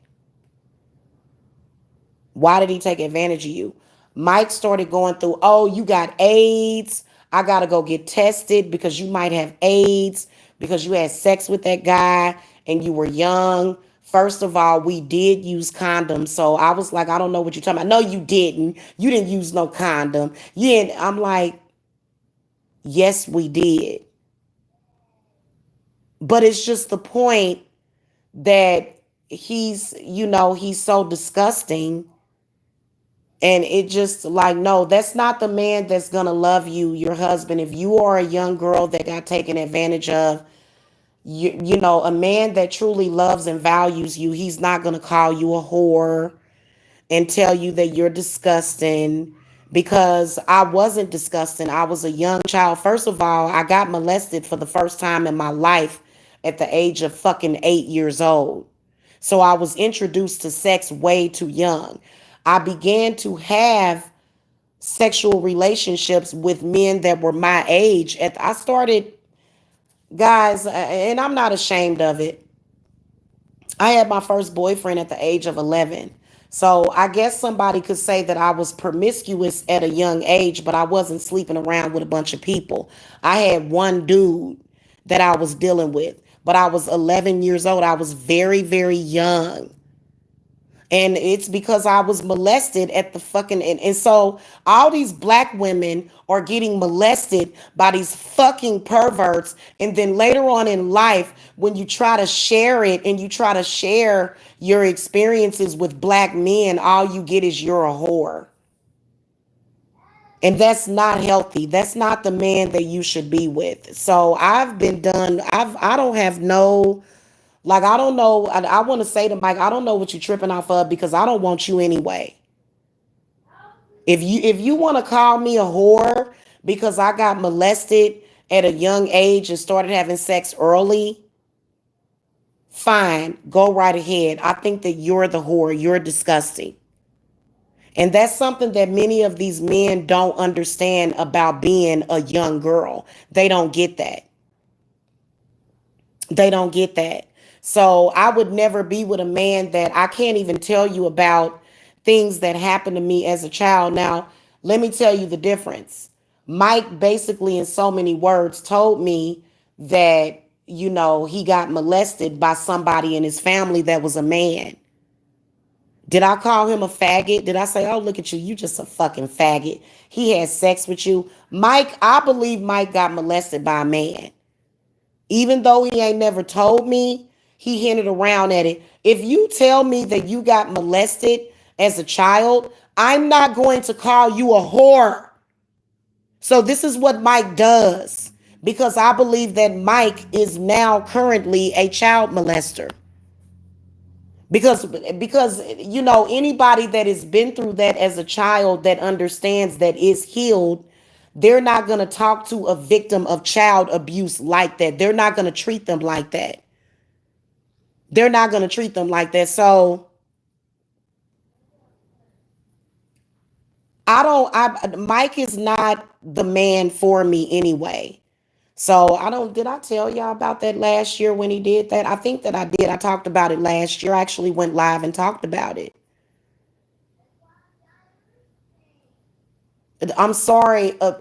Why did he take advantage of you? Mike started going through, oh, you got AIDS. I got to go get tested because you might have AIDS because you had sex with that guy and you were young. First of all, we did use condoms. So I was like, I don't know what you're talking about. No, you didn't. You didn't use no condom. Yeah, I'm like, yes, we did. But it's just the point that he's so disgusting. And it just like, no, that's not the man that's going to love you, your husband. If you are a young girl that got taken advantage of, a man that truly loves and values you, he's not going to call you a whore and tell you that you're disgusting because I wasn't disgusting. I was a young child. First of all, I got molested for the first time in my life at the age of fucking 8 years old. So I was introduced to sex way too young. I began to have sexual relationships with men that were my age. I started, guys, and I'm not ashamed of it. I had my first boyfriend at the age of 11. So I guess somebody could say that I was promiscuous at a young age, but I wasn't sleeping around with a bunch of people. I had one dude that I was dealing with, but I was 11 years old. I was very, very young. And it's because I was molested at the fucking, and so all these black women are getting molested by these fucking perverts. And then later on in life, when you try to share it and you try to share your experiences with black men, all you get is you're a whore. And that's not healthy. That's not the man that you should be with. So I've been done. I don't have no, like, I don't know. I want to say to Mike, I don't know what you're tripping off of because I don't want you anyway. If you want to call me a whore because I got molested at a young age and started having sex early, fine, go right ahead. I think that you're the whore. You're disgusting. And that's something that many of these men don't understand about being a young girl. They don't get that. They don't get that. So I would never be with a man that I can't even tell you about things that happened to me as a child. Now, let me tell you the difference. Mike basically, in so many words, told me that, he got molested by somebody in his family that was a man. Did I call him a faggot? Did I say, oh, look at you, you just a fucking faggot? He had sex with you. Mike, I believe Mike got molested by a man. Even though he ain't never told me, he hinted around at it. If you tell me that you got molested as a child, I'm not going to call you a whore. So this is what Mike does because I believe that Mike is now currently a child molester. Because anybody that has been through that as a child that understands that is healed, they're not going to talk to a victim of child abuse like that. They're not going to treat them like that. They're not going to treat them like that. So Mike is not the man for me anyway. So did I tell y'all about that last year when he did that? I think that I did. I talked about it last year. I actually went live and talked about it. I'm sorry, a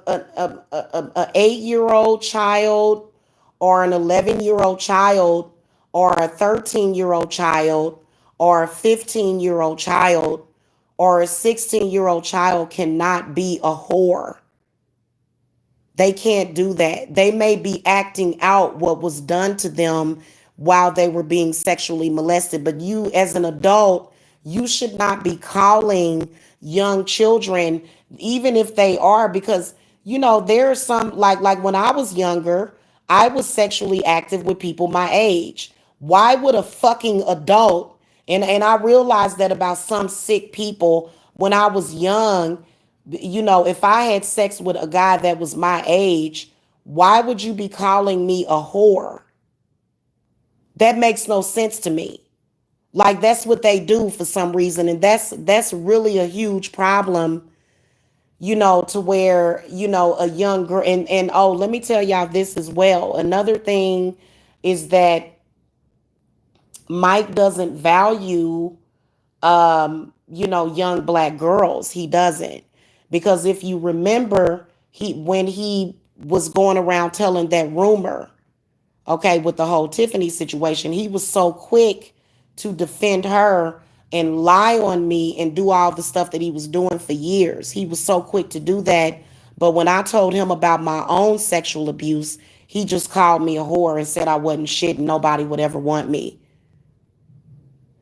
8-year-old child or an 11-year-old child or a 13-year-old child or a 15-year-old child or a 16-year-old child cannot be a whore. They can't do that. They may be acting out what was done to them while they were being sexually molested. But you, as an adult, you should not be calling young children, even if they are, because there are some like when I was younger, I was sexually active with people my age. Why would a fucking adult, and I realized that about some sick people when I was young, if I had sex with a guy that was my age, why would you be calling me a whore? That makes no sense to me. Like that's what they do for some reason. And that's really a huge problem, to where, a young girl and oh, let me tell y'all this as well. Another thing is that Mike doesn't value young black girls. He doesn't. Because if you remember, when he was going around telling that rumor, okay, with the whole Tiffany situation, he was so quick to defend her and lie on me and do all the stuff that he was doing for years. He was so quick to do that. But when I told him about my own sexual abuse, he just called me a whore and said I wasn't shit and nobody would ever want me.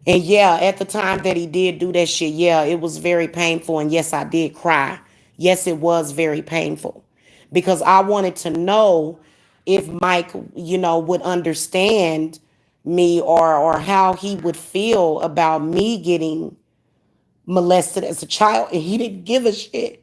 And yeah, at the time that he did do that shit, yeah, it was very painful. And yes, I did cry. Yes, it was very painful because I wanted to know if Mike, would understand me or how he would feel about me getting molested as a child. And he didn't give a shit.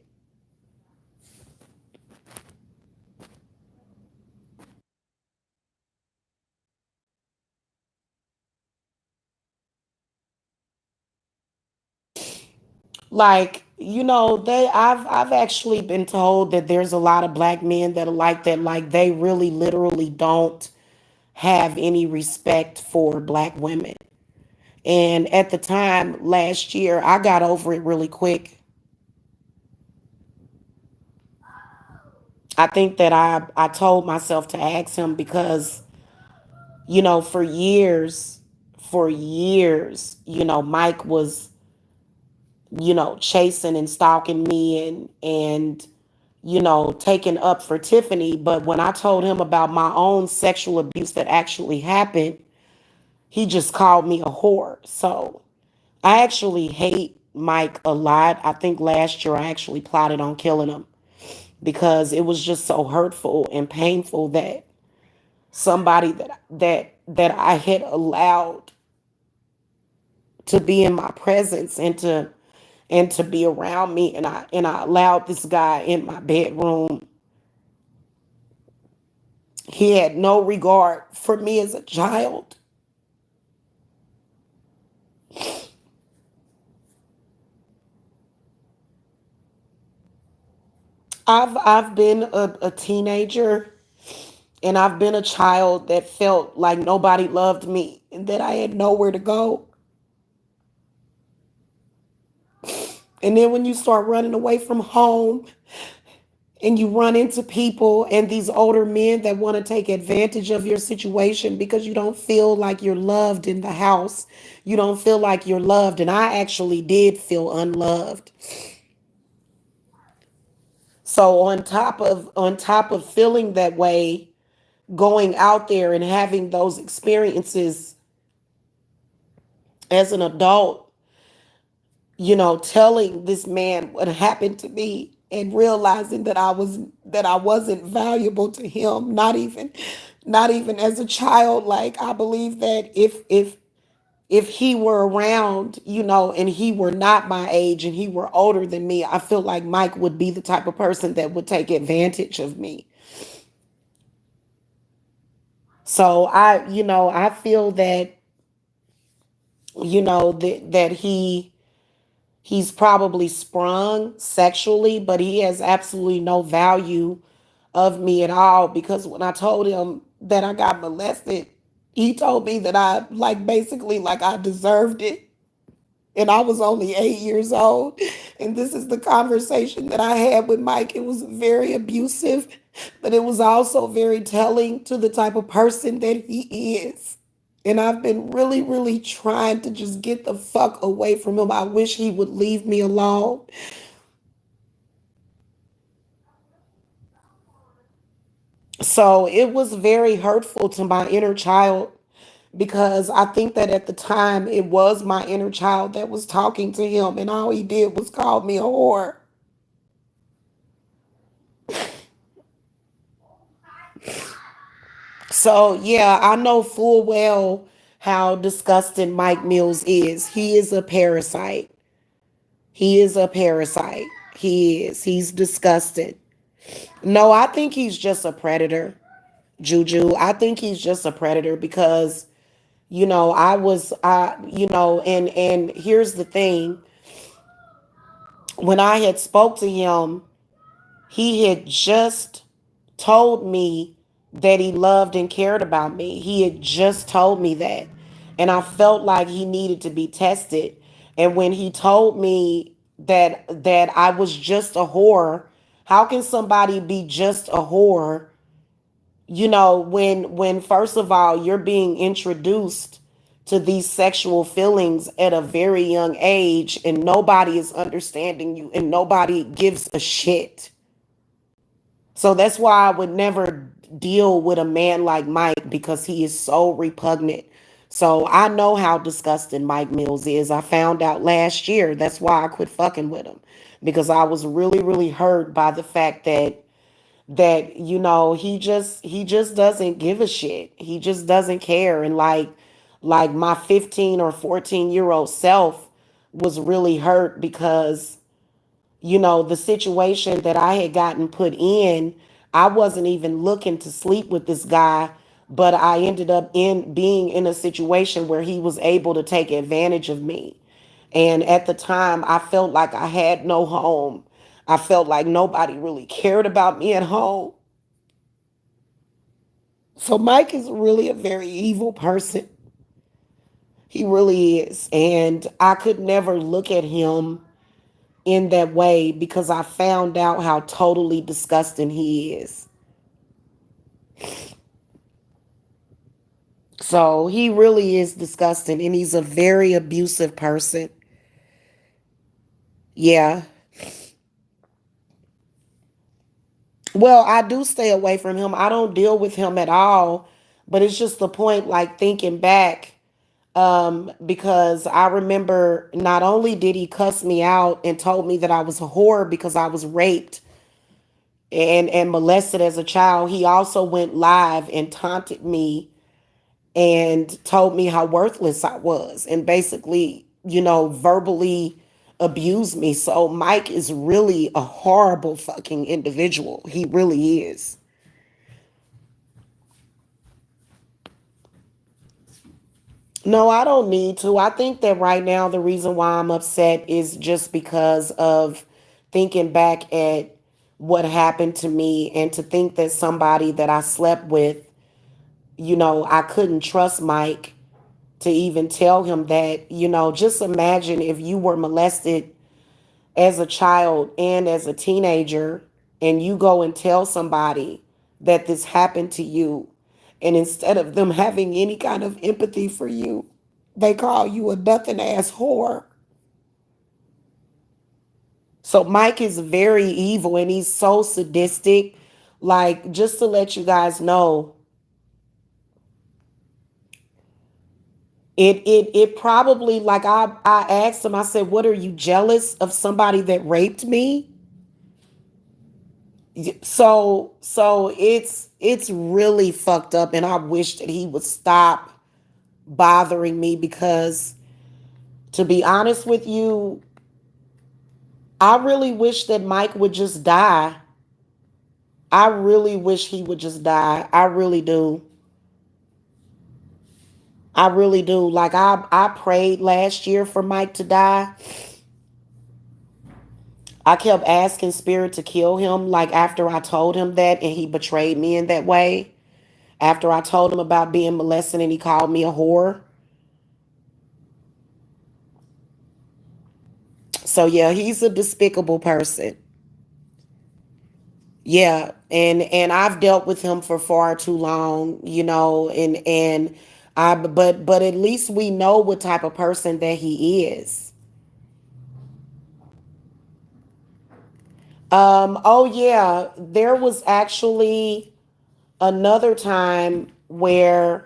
Like, I've actually been told that there's a lot of black men that are like that. Like, they really literally don't have any respect for black women. And at the time last year, I got over it really quick. I think that I told myself to ask him because, for years, Mike was, chasing and stalking me and taking up for Tiffany. But when I told him about my own sexual abuse that actually happened, he just called me a whore. So I actually hate Mike a lot. I think last year I actually plotted on killing him because it was just so hurtful and painful that somebody that I had allowed to be in my presence and to be around me, and I allowed this guy in my bedroom. He had no regard for me as a child. I've been a teenager, and I've been a child that felt like nobody loved me and that I had nowhere to go. And then when you start running away from home and you run into people and these older men that want to take advantage of your situation because you don't feel like you're loved in the house. You don't feel like you're loved. And I actually did feel unloved. So on top of feeling that way, going out there and having those experiences as an adult, telling this man what happened to me and realizing that I wasn't valuable to him, not even as a child. Like, I believe that if he were around, and he were not my age and he were older than me, I feel like Mike would be the type of person that would take advantage of me. So I feel that, that he's probably sprung sexually, but he has absolutely no value of me at all, because when I told him that I got molested, he told me that I, like, basically, like, I deserved it. And I was only 8 years old. And this is the conversation that I had with Mike. It was very abusive, but it was also very telling to the type of person that he is. And I've been really, really trying to just get the fuck away from him. I wish he would leave me alone. So it was very hurtful to my inner child, because I think that at the time it was my inner child that was talking to him, and all he did was call me a whore. So yeah, I know full well how disgusting Mike Mills is. He is a parasite. He is a parasite. He is. He's disgusting. No, I think he's just a predator, Juju. I think he's just a predator because, and here's the thing. When I had spoke to him, he had just told me that he loved and cared about me. He had just told me that. And I felt like he needed to be tested. And when he told me that I was just a whore, how can somebody be just a whore, when first of all you're being introduced to these sexual feelings at a very young age, and nobody is understanding you and nobody gives a shit. So that's why I would never deal with a man like Mike, because he is so repugnant. So I know how disgusting Mike Mills is. I found out last year. That's why I quit fucking with him, because I was really, really hurt by the fact that he just doesn't give a shit. He just doesn't care. And like my 15 or 14-year-old self was really hurt because, the situation that I had gotten put in, I wasn't even looking to sleep with this guy, but I ended up in being in a situation where he was able to take advantage of me. And at the time, I felt like I had no home. I felt like nobody really cared about me at home. So Mike is really a very evil person. He really is. And I could never look at him in that way because I found out how totally disgusting he is. So he really is disgusting and he's a very abusive person. Yeah. Well, I do stay away from him. I don't deal with him at all. But it's just the point, like thinking back, because I remember not only did he cuss me out and told me that I was a whore because I was raped and molested as a child, he also went live and taunted me and told me how worthless I was and basically, verbally abused me. So Mike is really a horrible fucking individual. He really is. No, I don't need to. I think that right now the reason why I'm upset is just because of thinking back at what happened to me and to think that somebody that I slept with, I couldn't trust Mike to even tell him that, just imagine if you were molested as a child and as a teenager and you go and tell somebody that this happened to you, and instead of them having any kind of empathy for you, they call you a nothing ass whore. So Mike is very evil and he's so sadistic. Like, just to let you guys know, it probably, like, I asked him, I said, what, are you jealous of somebody that raped me? So it's really fucked up, and I wish that he would stop bothering me because, to be honest with you, I really wish that Mike would just die. I really wish he would just die. I really do. I really do. Like, I prayed last year for Mike to die. I kept asking Spirit to kill him, like after I told him that and he betrayed me in that way. After I told him about being molested and he called me a whore. So yeah, he's a despicable person. Yeah, and I've dealt with him for far too long, and but at least we know what type of person that he is. Oh yeah, there was actually another time where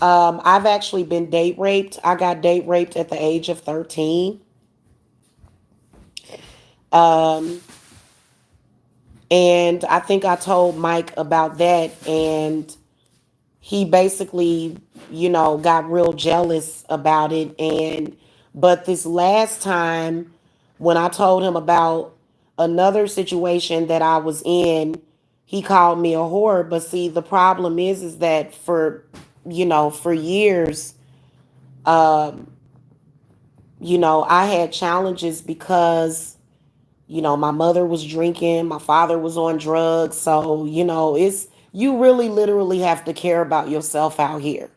I've actually been date raped. I got date raped at the age of 13. Um, and I think I told Mike about that, and he basically, got real jealous about it. And but this last time when I told him about another situation that I was in, he called me a whore. But see, the problem is that for years, um, I had challenges because, my mother was drinking, my father was on drugs. So, it's, you really literally have to care about yourself out here.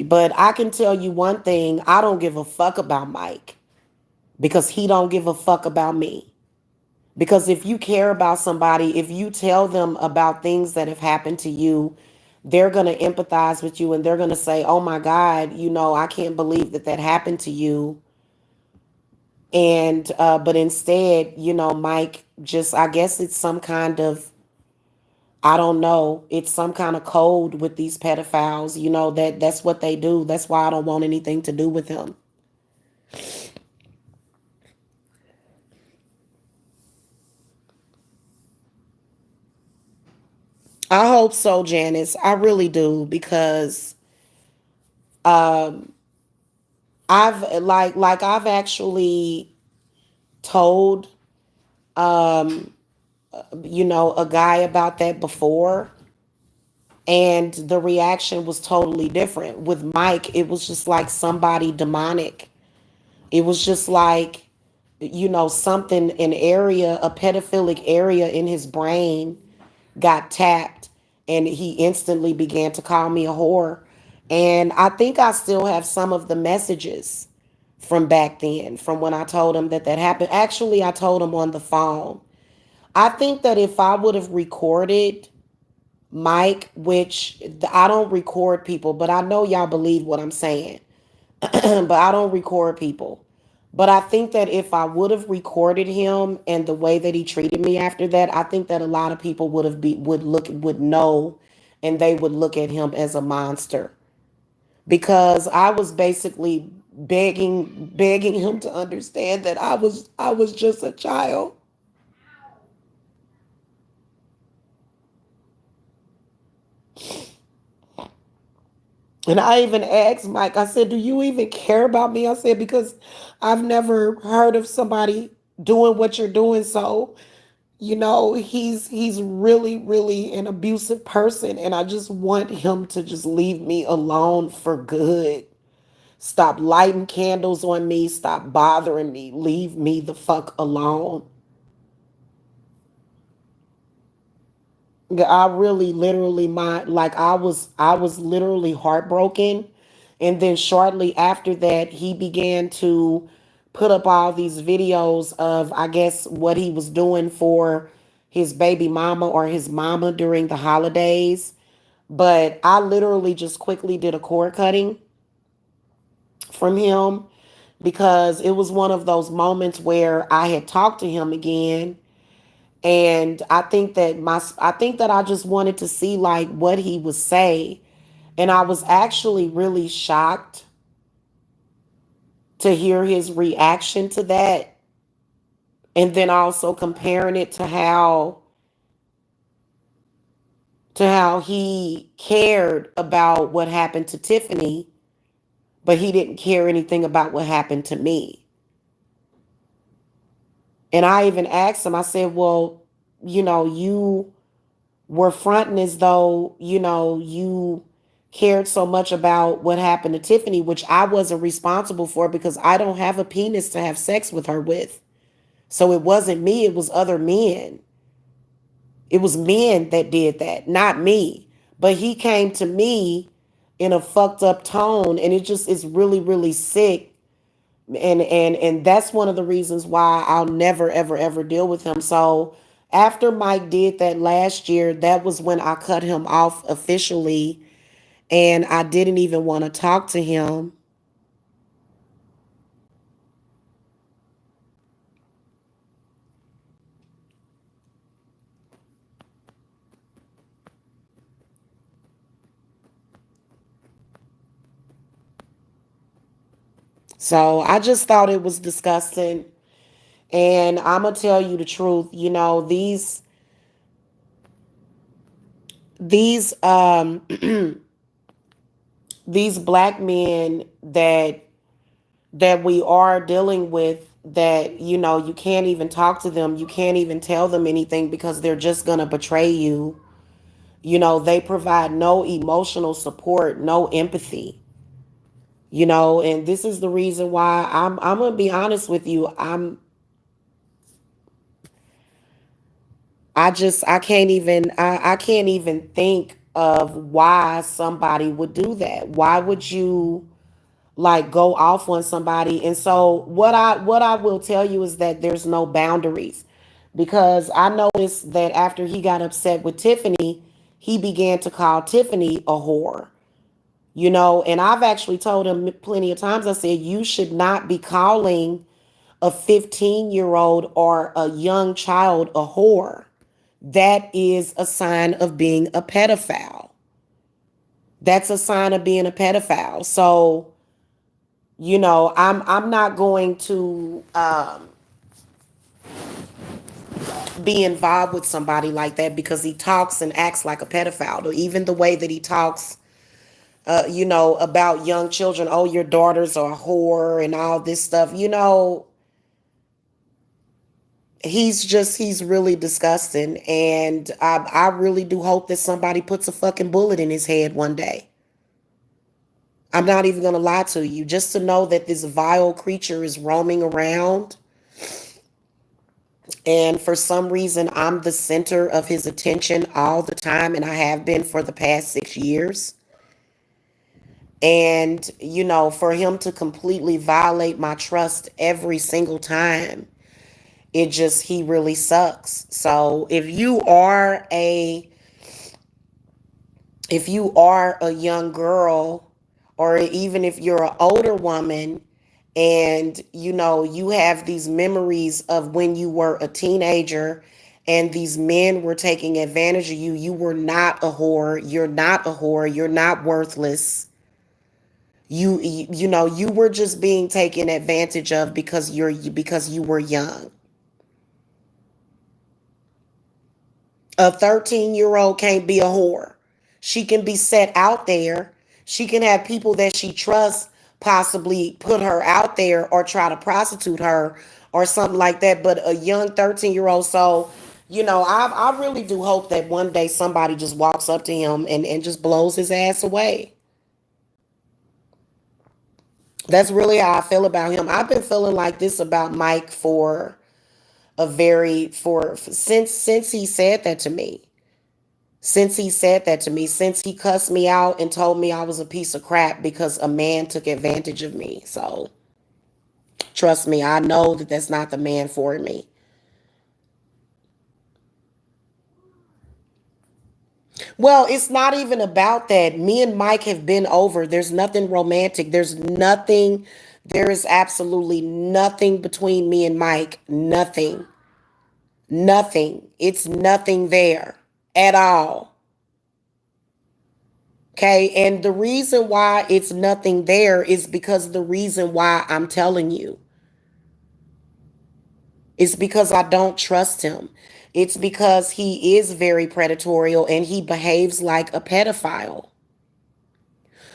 But I can tell you one thing, I don't give a fuck about Mike because he don't give a fuck about me. Because if you care about somebody, if you tell them about things that have happened to you, they're going to empathize with you and they're going to say, "Oh my God, I can't believe that that happened to you." And but instead, Mike just, I guess it's some kind of, I don't know, it's some kind of code with these pedophiles, that's what they do. That's why I don't want anything to do with him. I hope so, Janice. I really do because um I've actually told a guy about that before. And the reaction was totally different. With Mike, it was just like somebody demonic. It was just like, something, an area, a pedophilic area in his brain got tapped, and he instantly began to call me a whore. And I think I still have some of the messages from back then, from when I told him that happened. Actually, I told him on the phone. I think that if I would have recorded Mike, which I don't record people, but I know y'all believe what I'm saying, but I don't record people. But I think that if I would have recorded him and the way that he treated me after that, I think that a lot of people would know, and they would look at him as a monster, because I was basically begging him to understand that I was just a child. And I even asked Mike, I said, "Do you even care about me?" I said, "Because I've never heard of somebody doing what you're doing. So, he's really, really an abusive person. And I just want him to just leave me alone for good. Stop lighting candles on me. Stop bothering me. Leave me the fuck alone." I really literally I was literally heartbroken. And then shortly after that, he began to put up all these videos of, I guess, what he was doing for his baby mama or his mama during the holidays. But I literally just quickly did a cord cutting from him, because it was one of those moments where I had talked to him again. And I think that I just wanted to see like what he would say. And I was actually really shocked to hear his reaction to that. And then also comparing it to how he cared about what happened to Tiffany, but he didn't care anything about what happened to me. And I even asked him, I said, "Well, you were fronting as though, you cared so much about what happened to Tiffany, which I wasn't responsible for, because I don't have a penis to have sex with her with. So it wasn't me, it was other men. It was men that did that, not me." But he came to me in a fucked up tone, and it just is really, really sick. And that's one of the reasons why I'll never ever ever deal with him. So after Mike did that last year, that was when I cut him off officially, and I didn't even want to talk to him. So I just thought it was disgusting. And I'm gonna tell you the truth. These these black men that we are dealing with, that you can't even talk to them, you can't even tell them anything, because they're just gonna betray you. They provide no emotional support, no empathy. And this is the reason why I'm gonna be honest with you. I can't even think of why somebody would do that. Why would you like go off on somebody? And so what I will tell you is that there's no boundaries, because I noticed that after he got upset with Tiffany, he began to call Tiffany a whore. And I've actually told him plenty of times, I said, "You should not be calling a 15-year-old or a young child a whore. That is a sign of being a pedophile. That's a sign of being a pedophile." So, I'm not going to be involved with somebody like that, because he talks and acts like a pedophile. Or even the way that he talks, about young children. "Oh, your daughters are a whore," and all this stuff. he's really disgusting. And I really do hope that somebody puts a fucking bullet in his head one day. I'm not even going to lie to you. Just to know that this vile creature is roaming around, and for some reason I'm the center of his attention all the time, and I have been for the past 6 years. And, for him to completely violate my trust every single time, he really sucks. So if you are a young girl, or even if you're an older woman, and you have these memories of when you were a teenager and these men were taking advantage of you, you were not a whore. You're not a whore. You're not worthless. You were just being taken advantage of because you were young. A 13-year-old can't be a whore. She can be set out there. She can have people that she trusts possibly put her out there or try to prostitute her or something like that. But a young 13-year-old, so, I really do hope that one day somebody just walks up to him and just blows his ass away. That's really how I feel about him. I've been feeling like this about Mike for since he said that to me. Since he cussed me out and told me I was a piece of crap because a man took advantage of me. So, trust me, I know that that's not the man for me. Well, it's not even about that. Me and Mike have been over. There's nothing romantic. There is absolutely nothing between me and Mike. Nothing. Nothing. It's nothing there at all. Okay. And the reason why it's nothing there is because the reason why I'm telling you is because I don't trust him. It's because he is very predatorial and he behaves like a pedophile.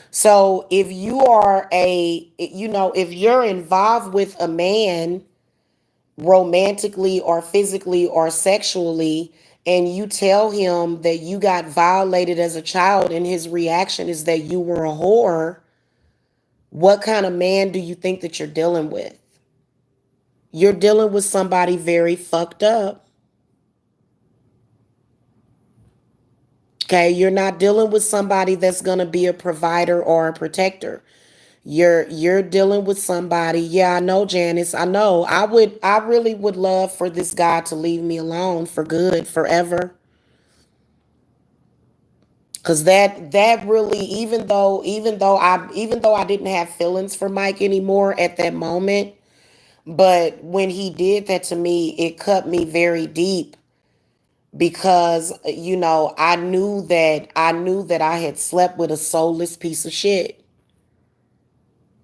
So if you're involved with a man romantically or physically or sexually, and you tell him that you got violated as a child and his reaction is that you were a whore, what kind of man do you think that you're dealing with? You're dealing with somebody very fucked up. Okay, you're not dealing with somebody that's going to be a provider or a protector. You're dealing with somebody. Yeah, I know, Janice. I know. I really would love for this guy to leave me alone for good, forever. Cause that really, even though I didn't have feelings for Mike anymore at that moment, but when he did that to me, it cut me very deep because I knew that I had slept with a soulless piece of shit.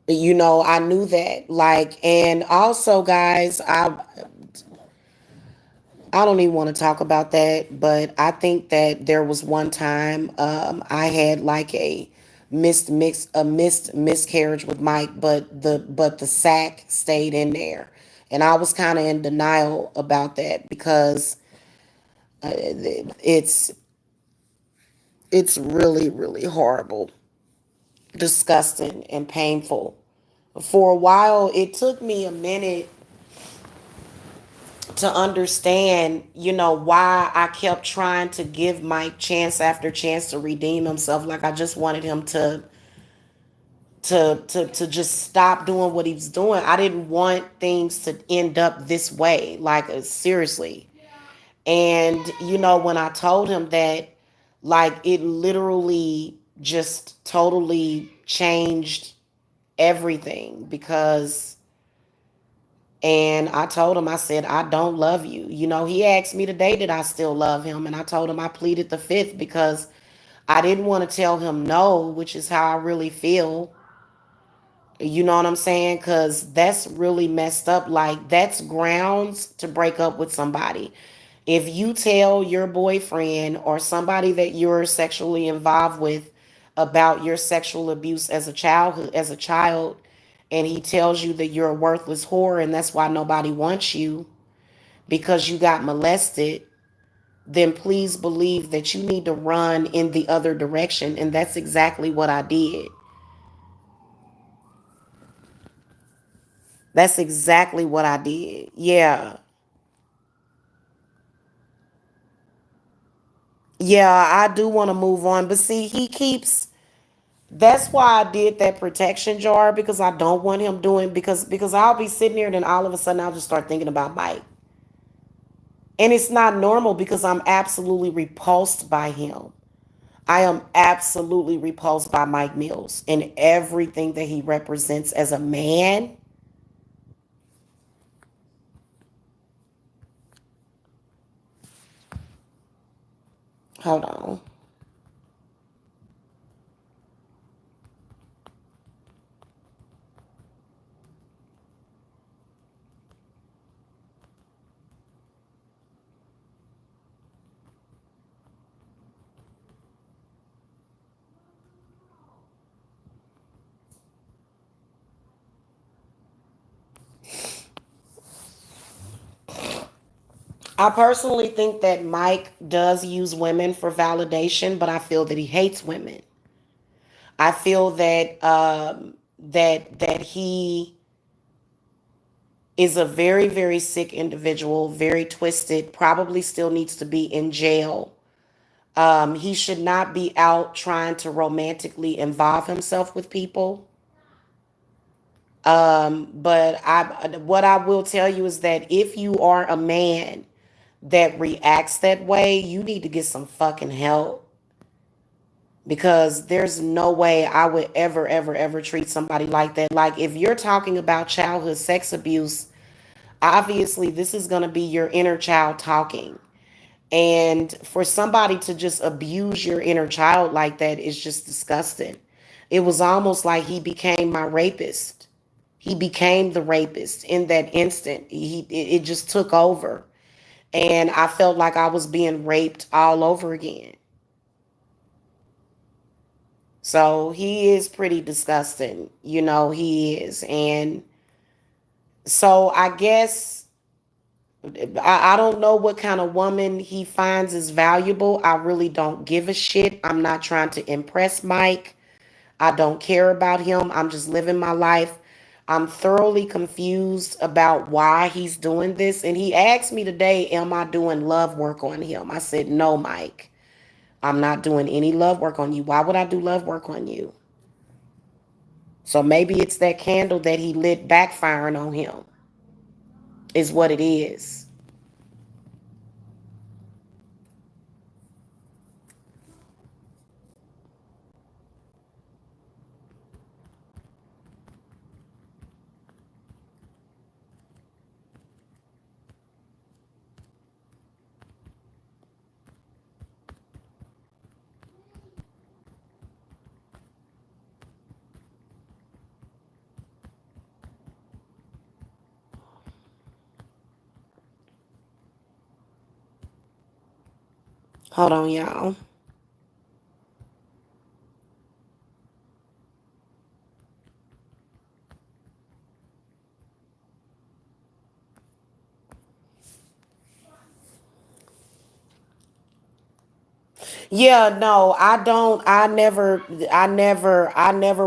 I knew that. Like, and also, guys, I don't even want to talk about that, but I think that there was one time I had like a missed miscarriage with Mike, but the sac stayed in there, and I was kind of in denial about that because it's it's really really horrible, disgusting, and painful. For a while, it took me a minute to understand, why I kept trying to give Mike chance after chance to redeem himself. Like I just wanted him to just stop doing what he was doing. I didn't want things to end up this way, like seriously. And when I told him that, like it literally just totally changed everything because and I told him, I said, I don't love you. He asked me today, did I still love him? And I told him I pleaded the fifth because I didn't want to tell him no, which is how I really feel. You know what I'm saying? Because that's really messed up. Like, that's grounds to break up with somebody. If you tell your boyfriend or somebody that you're sexually involved with about your sexual abuse as a child, and he tells you that you're a worthless whore and that's why nobody wants you, because you got molested, then please believe that you need to run in the other direction. And that's exactly what I did. That's exactly what I did. Yeah. Yeah, I do want to move on. But see, he keeps, that's why I did that protection jar, because I don't want him doing, because I'll be sitting there and then all of a sudden I'll just start thinking about Mike. And it's not normal because I'm absolutely repulsed by him. I am absolutely repulsed by Mike Mills and everything that he represents as a man. Hold on. I personally think that Mike does use women for validation, but I feel that he hates women. I feel that that he is a very, very sick individual, very twisted, probably still needs to be in jail. He should not be out trying to romantically involve himself with people. But what I will tell you is that if you are a man that reacts that way, you need to get some fucking help. Because there's no way I would ever, ever, ever treat somebody like that. Like, if you're talking about childhood sex abuse, obviously this is going to be your inner child talking. And for somebody to just abuse your inner child like that is just disgusting. It was almost like he became my rapist. He became the rapist in that instant. It just took over. And I felt like I was being raped all over again. So he is pretty disgusting. He is. And so I guess I don't know what kind of woman he finds is valuable. I really don't give a shit. I'm not trying to impress Mike. I don't care about him. I'm just living my life. I'm thoroughly confused about why he's doing this. And he asked me today, am I doing love work on him? I said, no, Mike. I'm not doing any love work on you. Why would I do love work on you? So maybe it's that candle that he lit backfiring on him, is what it is. Hold on, y'all. Yeah, no, I don't. I never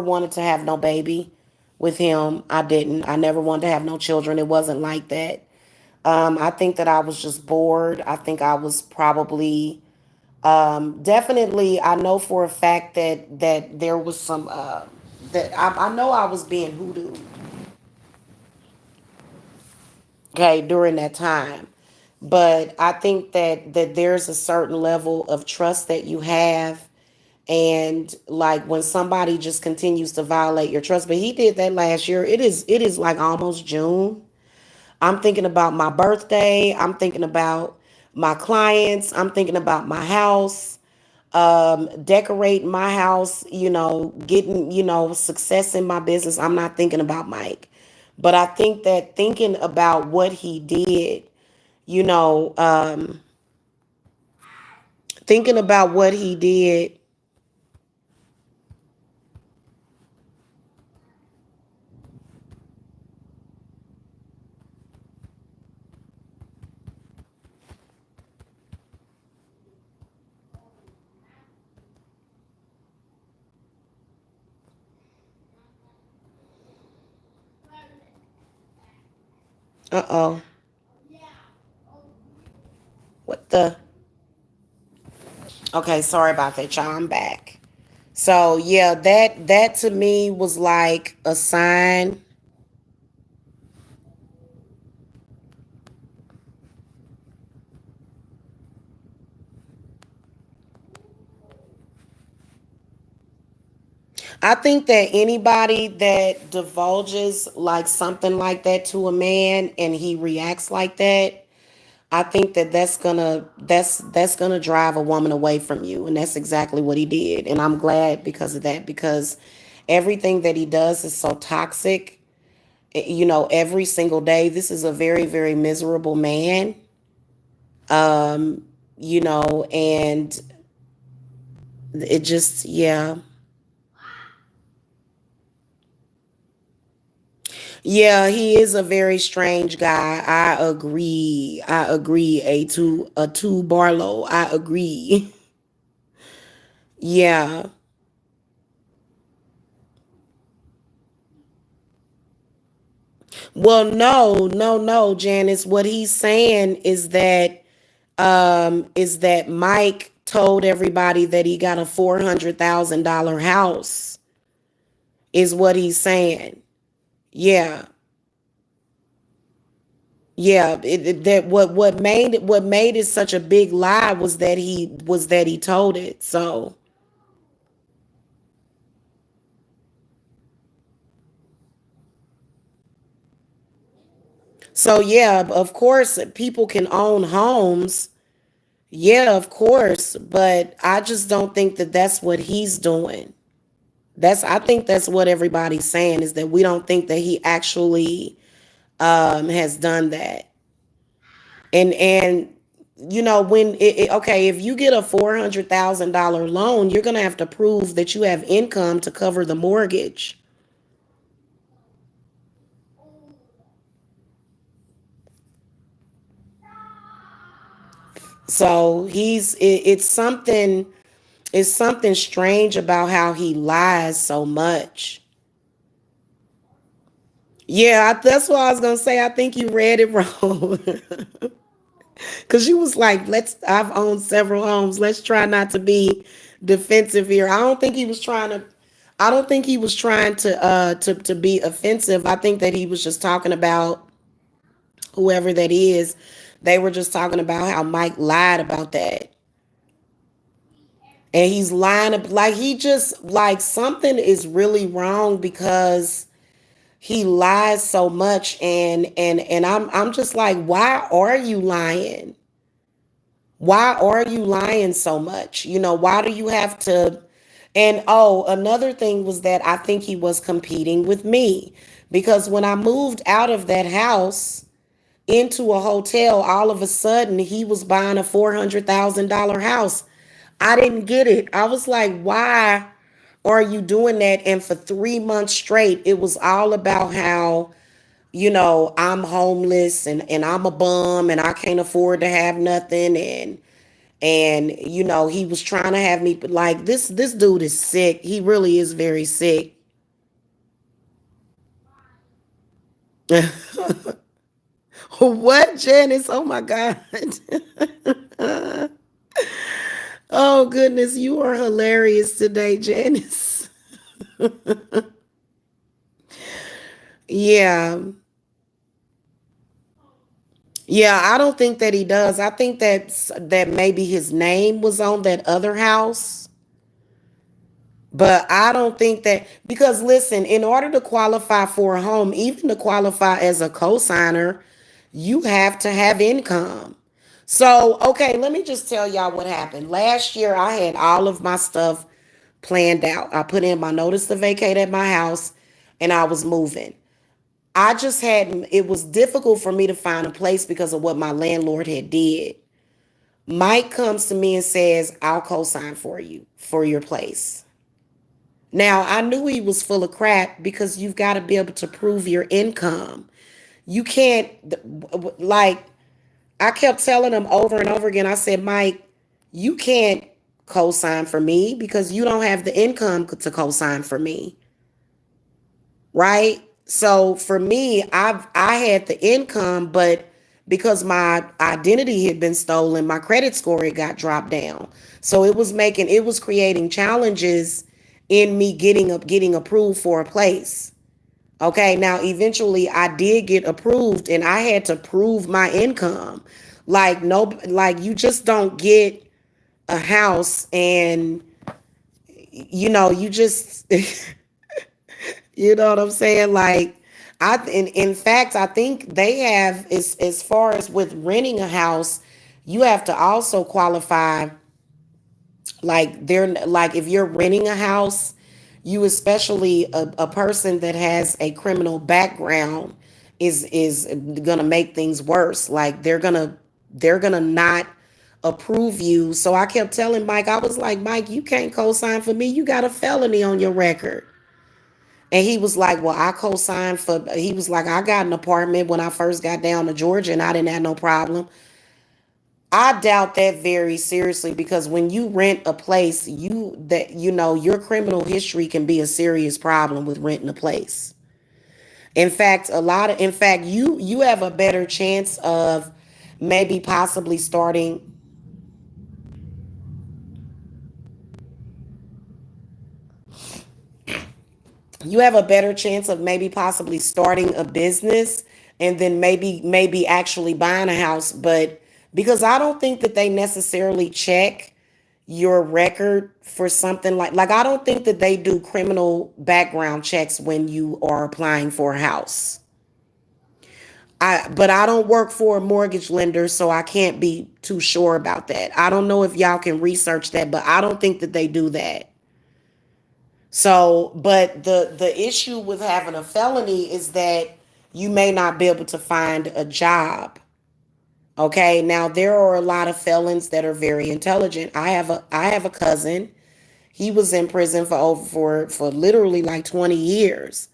wanted to have no baby with him. I didn't. I never wanted to have no children. It wasn't like that. I think that I was just bored. I think I was probably, definitely. I know for a fact that there was some, that I know I was being hoodooed. Okay, during that time. But I think that there's a certain level of trust that you have, and like when somebody just continues to violate your trust. But he did that last year. It is like almost June. I'm thinking about my birthday. I'm thinking about my clients. I'm thinking about my house, decorating my house, getting, success in my business. I'm not thinking about Mike. But I think that thinking about what he did, you know, thinking about what he did, Uh-oh. What the? Okay, sorry about that, y'all. I'm back. So yeah, that to me was like a sign. I think that anybody that divulges like something like that to a man and he reacts like that, I think that that's gonna drive a woman away from you, and that's exactly what he did. And I'm glad because of that, because everything that he does is so toxic. You know, every single day, this is a very very miserable man. You know, and it just yeah. Yeah, he is a very strange guy. I agree. I agree. A two Barlow. I agree. Yeah. Well, no, no, no, Janice. What he's saying is that Mike told everybody that he got a $400,000 house. Is what he's saying. Yeah. Yeah, that what made it such a big lie was that he told it. So yeah, of course people can own homes. Yeah, of course, but I just don't think that that's what he's doing. I think that's what everybody's saying, is that we don't think that he actually has done that. And you know, okay, if you get a $400,000 loan, you're gonna have to prove that you have income to cover the mortgage. So it's something strange about how he lies so much. Yeah, that's what I was gonna say. I think you read it wrong. Cause you was like, I've owned several homes. Let's try not to be defensive here. I don't think he was trying to be offensive. I think that he was just talking about whoever that is. They were just talking about how Mike lied about that. And he's lying like he just like something is really wrong because he lies so much, and I'm just like, why are you lying? Why are you lying so much? You know, why do you have to? And oh, another thing was that I think he was competing with me, because when I moved out of that house into a hotel, all of a sudden he was buying a $400,000 house. I didn't get it. I was like, why are you doing that? And for 3 months straight, it was all about how, I'm homeless, and I'm a bum and I can't afford to have nothing. And he was trying to have me like this dude is sick. He really is very sick. What, Janice? Oh my God. Oh goodness, you are hilarious today, Janice. Yeah. Yeah, I don't think that he does. I think that maybe his name was on that other house. But I don't think that, because listen, in order to qualify for a home, even to qualify as a cosigner, you have to have income. So, okay, let me just tell y'all what happened. Last year, I had all of my stuff planned out. I put in my notice to vacate at my house, and I was moving. It was difficult for me to find a place because of what my landlord had did. Mike comes to me and says, I'll co-sign for you for your place. Now, I knew he was full of crap, because you've got to be able to prove your income. You can't, like, I kept telling him over and over again, I said, Mike, you can't co sign for me because you don't have the income to co sign for me. Right? So for me, I had the income, but because my identity had been stolen, my credit score had got dropped down. So it was creating challenges in me getting approved for a place. Okay, now eventually I did get approved and I had to prove my income. Like no like you just don't get a house and you just you know what I'm saying? Like in fact I think they have as far as with renting a house, you have to also qualify like they're like if you're renting a house, you especially a person that has a criminal background is gonna make things worse. Like they're gonna not approve you. So I kept telling Mike, I was like, Mike, you can't co-sign for me. You got a felony on your record. And he was like, well, I co-signed for, he was like, I got an apartment when I first got down to Georgia and I didn't have no problem. I doubt that very seriously because when you rent a place, your criminal history can be a serious problem with renting a place. In fact, you have a better chance of maybe possibly starting you have a better chance of maybe possibly starting a business and then maybe actually buying a house, but because I don't think that they necessarily check your record for something like I don't think that they do criminal background checks when you are applying for a house. But I don't work for a mortgage lender, so I can't be too sure about that. I don't know if y'all can research that, but I don't think that they do that. So, but the issue with having a felony is that you may not be able to find a job. Okay? Now there are a lot of felons that are very intelligent. I have a cousin. He was in prison for over for literally like 20 years.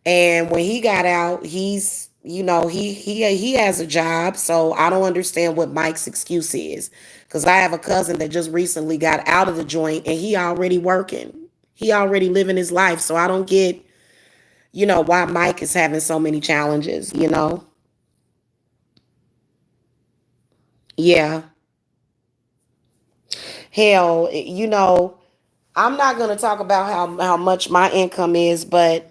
And when he got out, he has a job, so I don't understand what Mike's excuse is. Cuz I have a cousin that just recently got out of the joint and he already working. He already living his life, so I don't get, why Mike is having so many challenges. Yeah. Hell, I'm not going to talk about how much my income is, but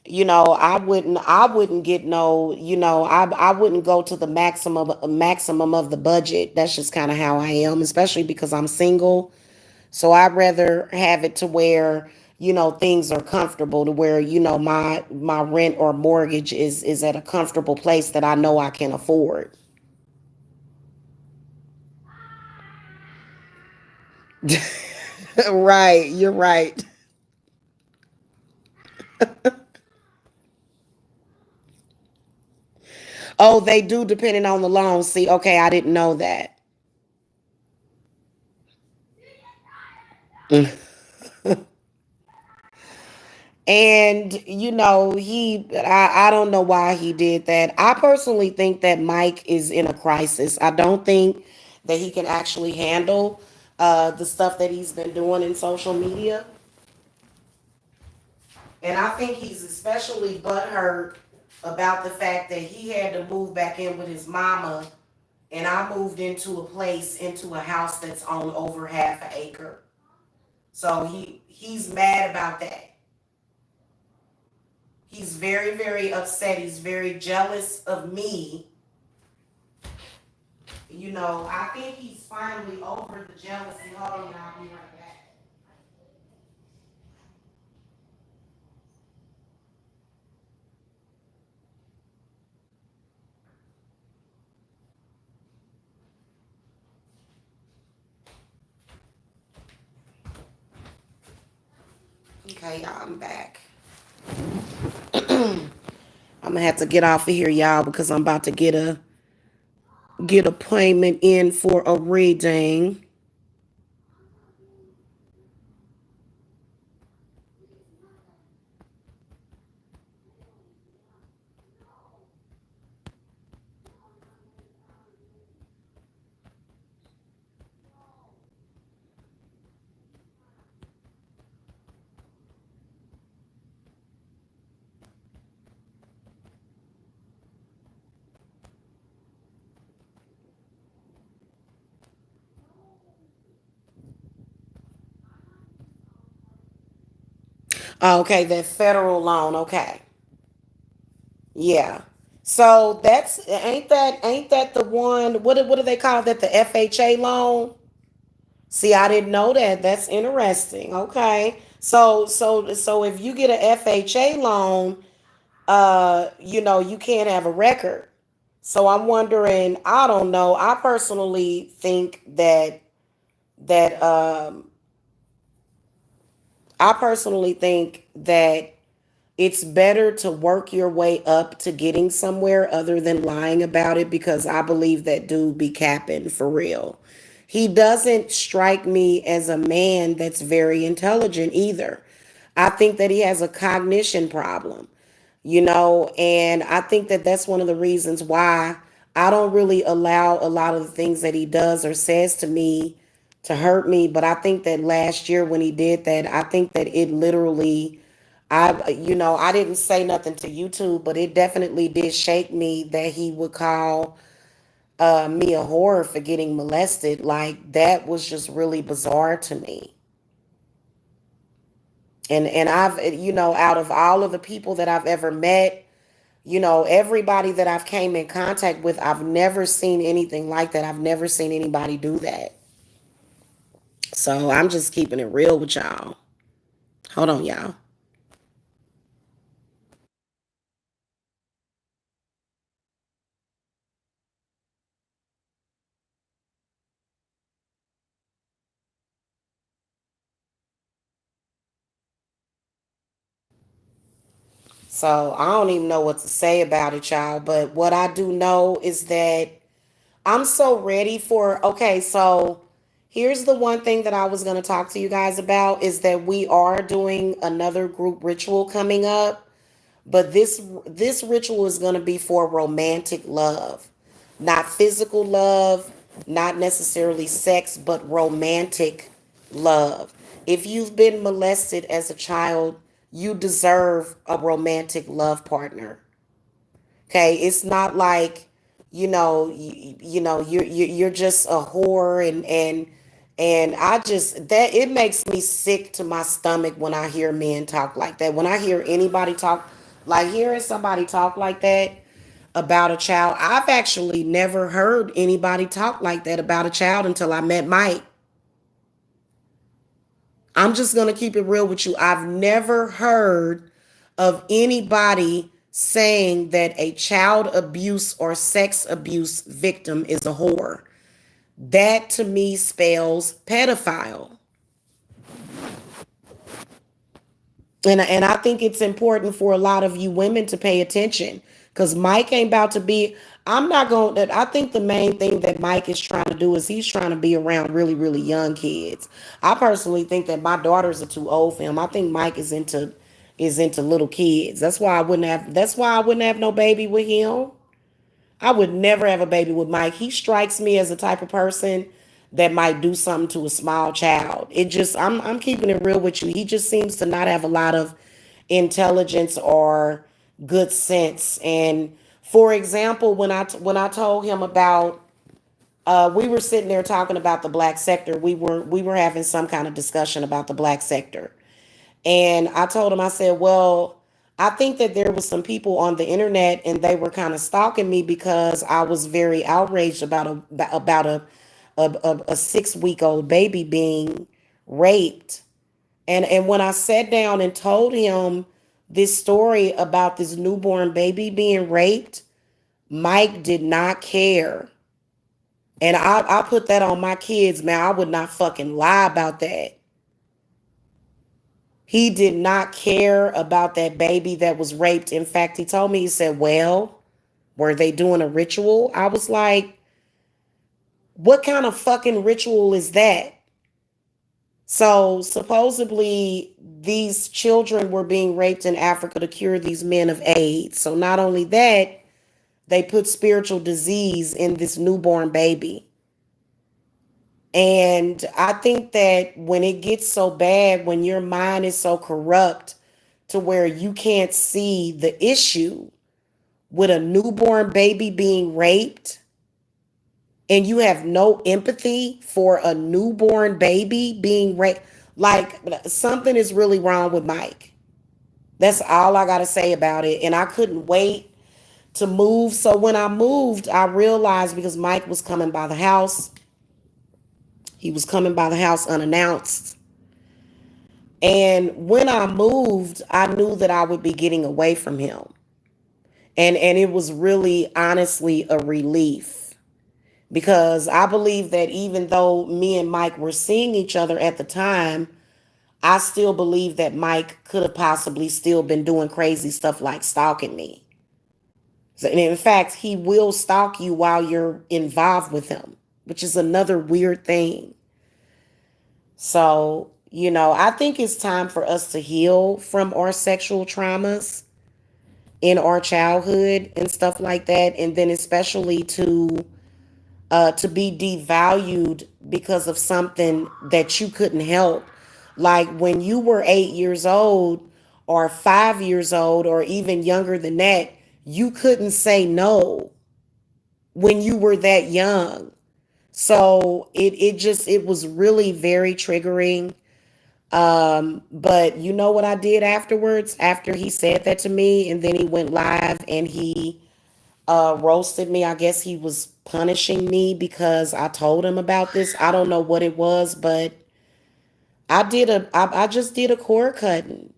I wouldn't get no, I wouldn't go to the maximum of the budget. That's just kind of how I am, especially because I'm single. So I'd rather have it to where, things are comfortable to where, my rent or mortgage is at a comfortable place that I know I can afford. Right, you're right. Oh, they do depending on the loan. See, okay, I didn't know that. And I don't know why he did that. I personally think that Mike is in a crisis. I don't think that he can actually handle the stuff that he's been doing in social media. And I think he's especially butthurt about the fact that he had to move back in with his mama and I moved into a house that's on over half an acre. So he's mad about that. He's very, very upset. He's very jealous of me. I think he's finally over the jealousy. Hold on, I'll be right back. Okay, y'all, I'm back. I'm gonna have to get off of here, y'all, because I'm about to get a payment in for a reading. Okay, that federal loan. Okay. Yeah. So that's ain't that the one, what do they call that, the FHA loan? See, I didn't know that. That's interesting. Okay. So if you get a FHA loan, you can't have a record. So I'm wondering, I don't know. That I personally think that it's better to work your way up to getting somewhere other than lying about it, because I believe that dude be capping for real. He doesn't strike me as a man that's very intelligent either. I think that he has a cognition problem, and I think that that's one of the reasons why I don't really allow a lot of the things that he does or says to me to hurt me. But I think that last year when he did that, I think that it literally, I didn't say nothing to YouTube, but it definitely did shake me that he would call me a whore for getting molested. Like, that was just really bizarre to me. And I've, out of all of the people that I've ever met, everybody that I've came in contact with, I've never seen anything like that. I've never seen anybody do that. So I'm just keeping it real with y'all. Hold on, y'all. So I don't even know what to say about it, y'all. But what I do know is that I'm so ready for. Okay, so here's the one thing that I was going to talk to you guys about is that we are doing another group ritual coming up. But this ritual is going to be for romantic love, not physical love, not necessarily sex, but romantic love. If you've been molested as a child, you deserve a romantic love partner. Okay, it's not like, you're just a whore, and I just, that it makes me sick to my stomach when I hear men talk like that. When I hear anybody talk, like hearing somebody talk like that about a child. I've actually never heard anybody talk like that about a child until I met Mike. I'm just going to keep it real with you. I've never heard of anybody saying that a child abuse or sex abuse victim is a whore. That to me spells pedophile. And I think it's important for a lot of you women to pay attention, because Mike ain't about to be. I'm not going to. I think the main thing that Mike is trying to do is he's trying to be around really, really young kids. I personally think that my daughters are too old for him. I think Mike is into little kids. That's why I wouldn't have no baby with him. I would never have a baby with Mike. He strikes me as the type of person that might do something to a small child. It just, I'm keeping it real with you. He just seems to not have a lot of intelligence or good sense. And for example, when I told him about, we were sitting there talking about the black sector. We were having some kind of discussion about the black sector. And I told him, I said, well, I think that there was some people on the internet and they were kind of stalking me because I was very outraged about a 6 week old baby being raped. And when I sat down and told him this story about this newborn baby being raped, Mike did not care. And I put that on my kids, man. I would not fucking lie about that. He did not care about that baby that was raped. In fact, he told me, he said, well, were they doing a ritual? I was like, what kind of fucking ritual is that? So supposedly these children were being raped in Africa to cure these men of AIDS. So not only that, they put spiritual disease in this newborn baby. And I think that when it gets so bad, when your mind is so corrupt to where you can't see the issue with a newborn baby being raped, and you have no empathy for a newborn baby being raped, like something is really wrong with Mike. That's all I got to say about it. And I couldn't wait to move. So when I moved, I realized because Mike was coming by the house, he was coming by the house unannounced. And when I moved, I knew that I would be getting away from him. And it was really honestly a relief because I believe that even though me and Mike were seeing each other at the time, I still believe that Mike could have possibly still been doing crazy stuff like stalking me. So, and in fact, he will stalk you while you're involved with him, which is another weird thing. So, I think it's time for us to heal from our sexual traumas in our childhood and stuff like that. And then especially to be devalued because of something that you couldn't help. Like when you were 8 years old or 5 years old or even younger than that, you couldn't say no when you were that young. So it was really very triggering. But you know what I did afterwards? After he said that to me, and then he went live and he roasted me. I guess he was punishing me because I told him about this. I don't know what it was, but I just did a cord cutting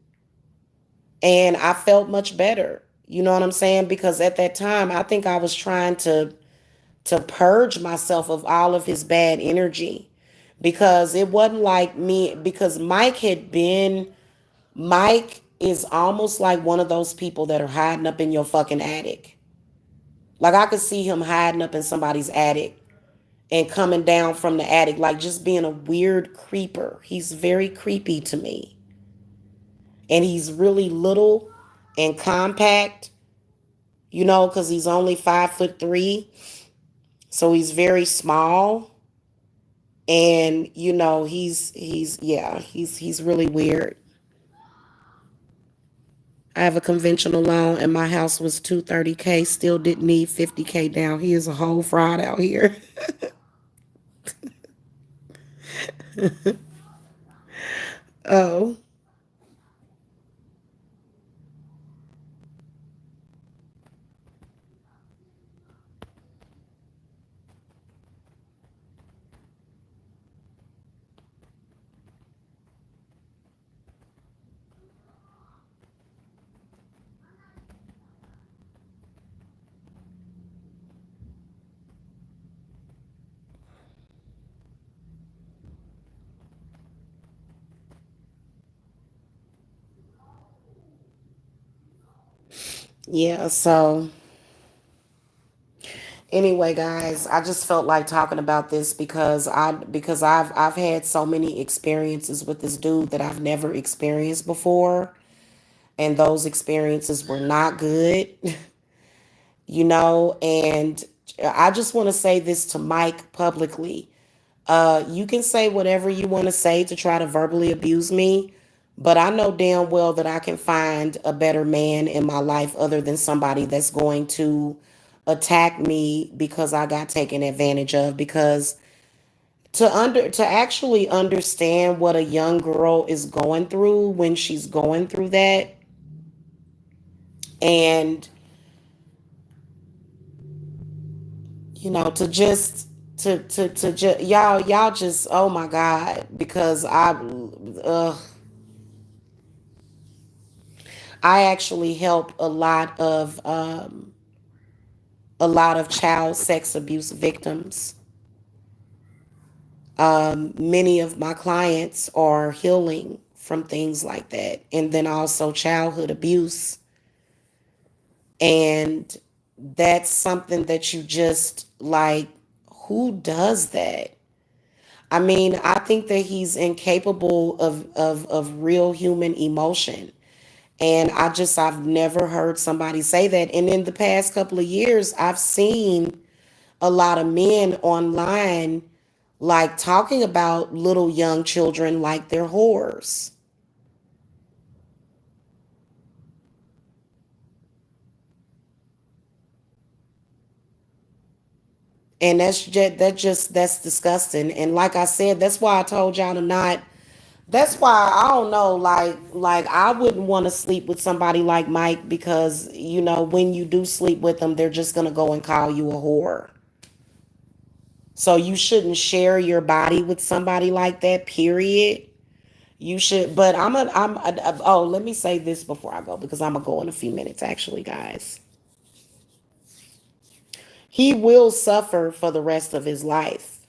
and I felt much better. You know what I'm saying? Because at that time, I think I was trying to purge myself of all of his bad energy because it wasn't like me because Mike is almost like one of those people that are hiding up in your fucking attic. Like I could see him hiding up in somebody's attic and coming down from the attic, like just being a weird creeper. He's very creepy to me. And he's really little and compact, because he's only 5'3". So he's very small. And he's really weird. I have a conventional loan and my house was 230K, still didn't need 50K down. He is a whole fraud out here. Oh. Yeah, so anyway, guys, I just felt like talking about this because I've had so many experiences with this dude that I've never experienced before, and those experiences were not good, and I just want to say this to Mike publicly. You can say whatever you want to say to try to verbally abuse me, but I know damn well that I can find a better man in my life other than somebody that's going to attack me because I got taken advantage of. Because to actually understand what a young girl is going through when she's going through that, and to just to just y'all just, oh my god, because I actually help a lot of child sex abuse victims. Many of my clients are healing from things like that, and then also childhood abuse. And that's something that you just like, who does that? I mean, I think that he's incapable of real human emotion. And I've never heard somebody say that. And in the past couple of years, I've seen a lot of men online like talking about little young children like they're whores. And that's disgusting. And like I said, that's why I told y'all to not That's why I don't know, like I wouldn't want to sleep with somebody like Mike because when you do sleep with them, they're just gonna go and call you a whore. So you shouldn't share your body with somebody like that, period. You should, but oh, let me say this before I go because I'm gonna go in a few minutes actually, guys. He will suffer for the rest of his life,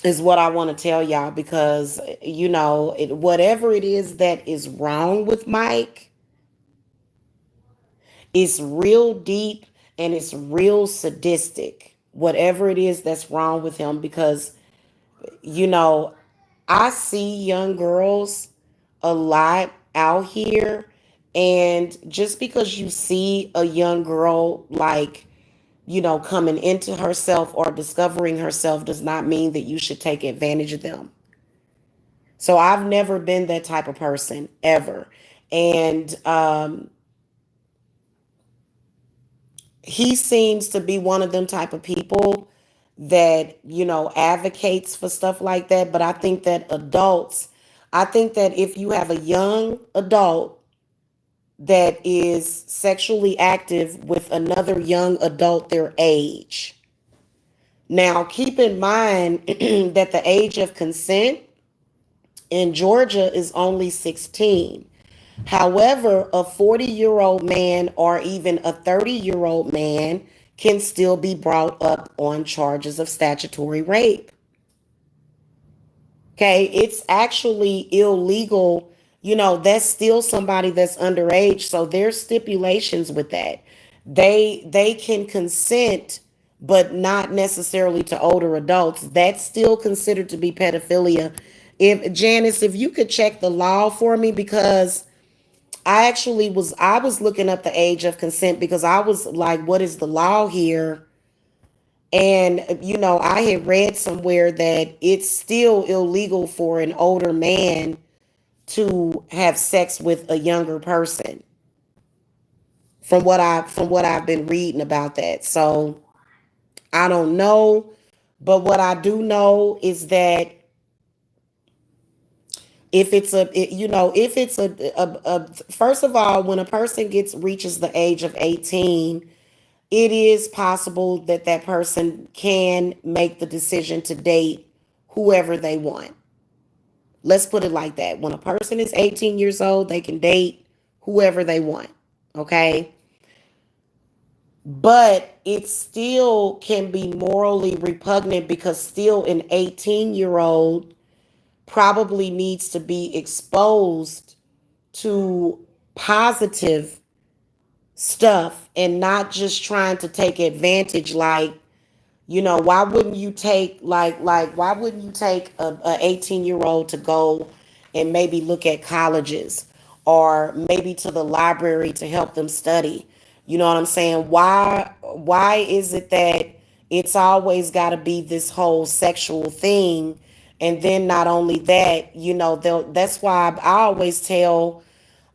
is what I want to tell y'all because, whatever it is that is wrong with Mike, it's real deep and it's real sadistic. Whatever it is that's wrong with him, because, you know, I see young girls a lot out here. And just because you see a young girl, like, coming into herself or discovering herself does not mean that you should take advantage of them. So I've never been that type of person ever. And he seems to be one of them type of people that, advocates for stuff like that. But I think that if you have a young adult that is sexually active with another young adult their age, now keep in mind that the age of consent in Georgia is only 16. However, a 40-year-old man or even a 30-year-old man can still be brought up on charges of statutory rape. Okay, it's actually illegal. That's still somebody that's underage. So there's stipulations with that. They can consent, but not necessarily to older adults. That's still considered to be pedophilia. If Janice, if you could check the law for me, because I was looking up the age of consent because I was like, what is the law here? And I had read somewhere that it's still illegal for an older man to have sex with a younger person. From what I've been reading about that. So I don't know, but what I do know is that if it's a first of all, when a person reaches the age of 18, it is possible that that person can make the decision to date whoever they want. Let's put it like that. When a person is 18 years old, they can date whoever they want. Okay. But it still can be morally repugnant because still an 18-year-old probably needs to be exposed to positive stuff and not just trying to take advantage. Like, why wouldn't you take why wouldn't you take a 18-year-old to go and maybe look at colleges or maybe to the library to help them study? You know what I'm saying? Why is it that it's always got to be this whole sexual thing? And then not only that, that's why I always tell,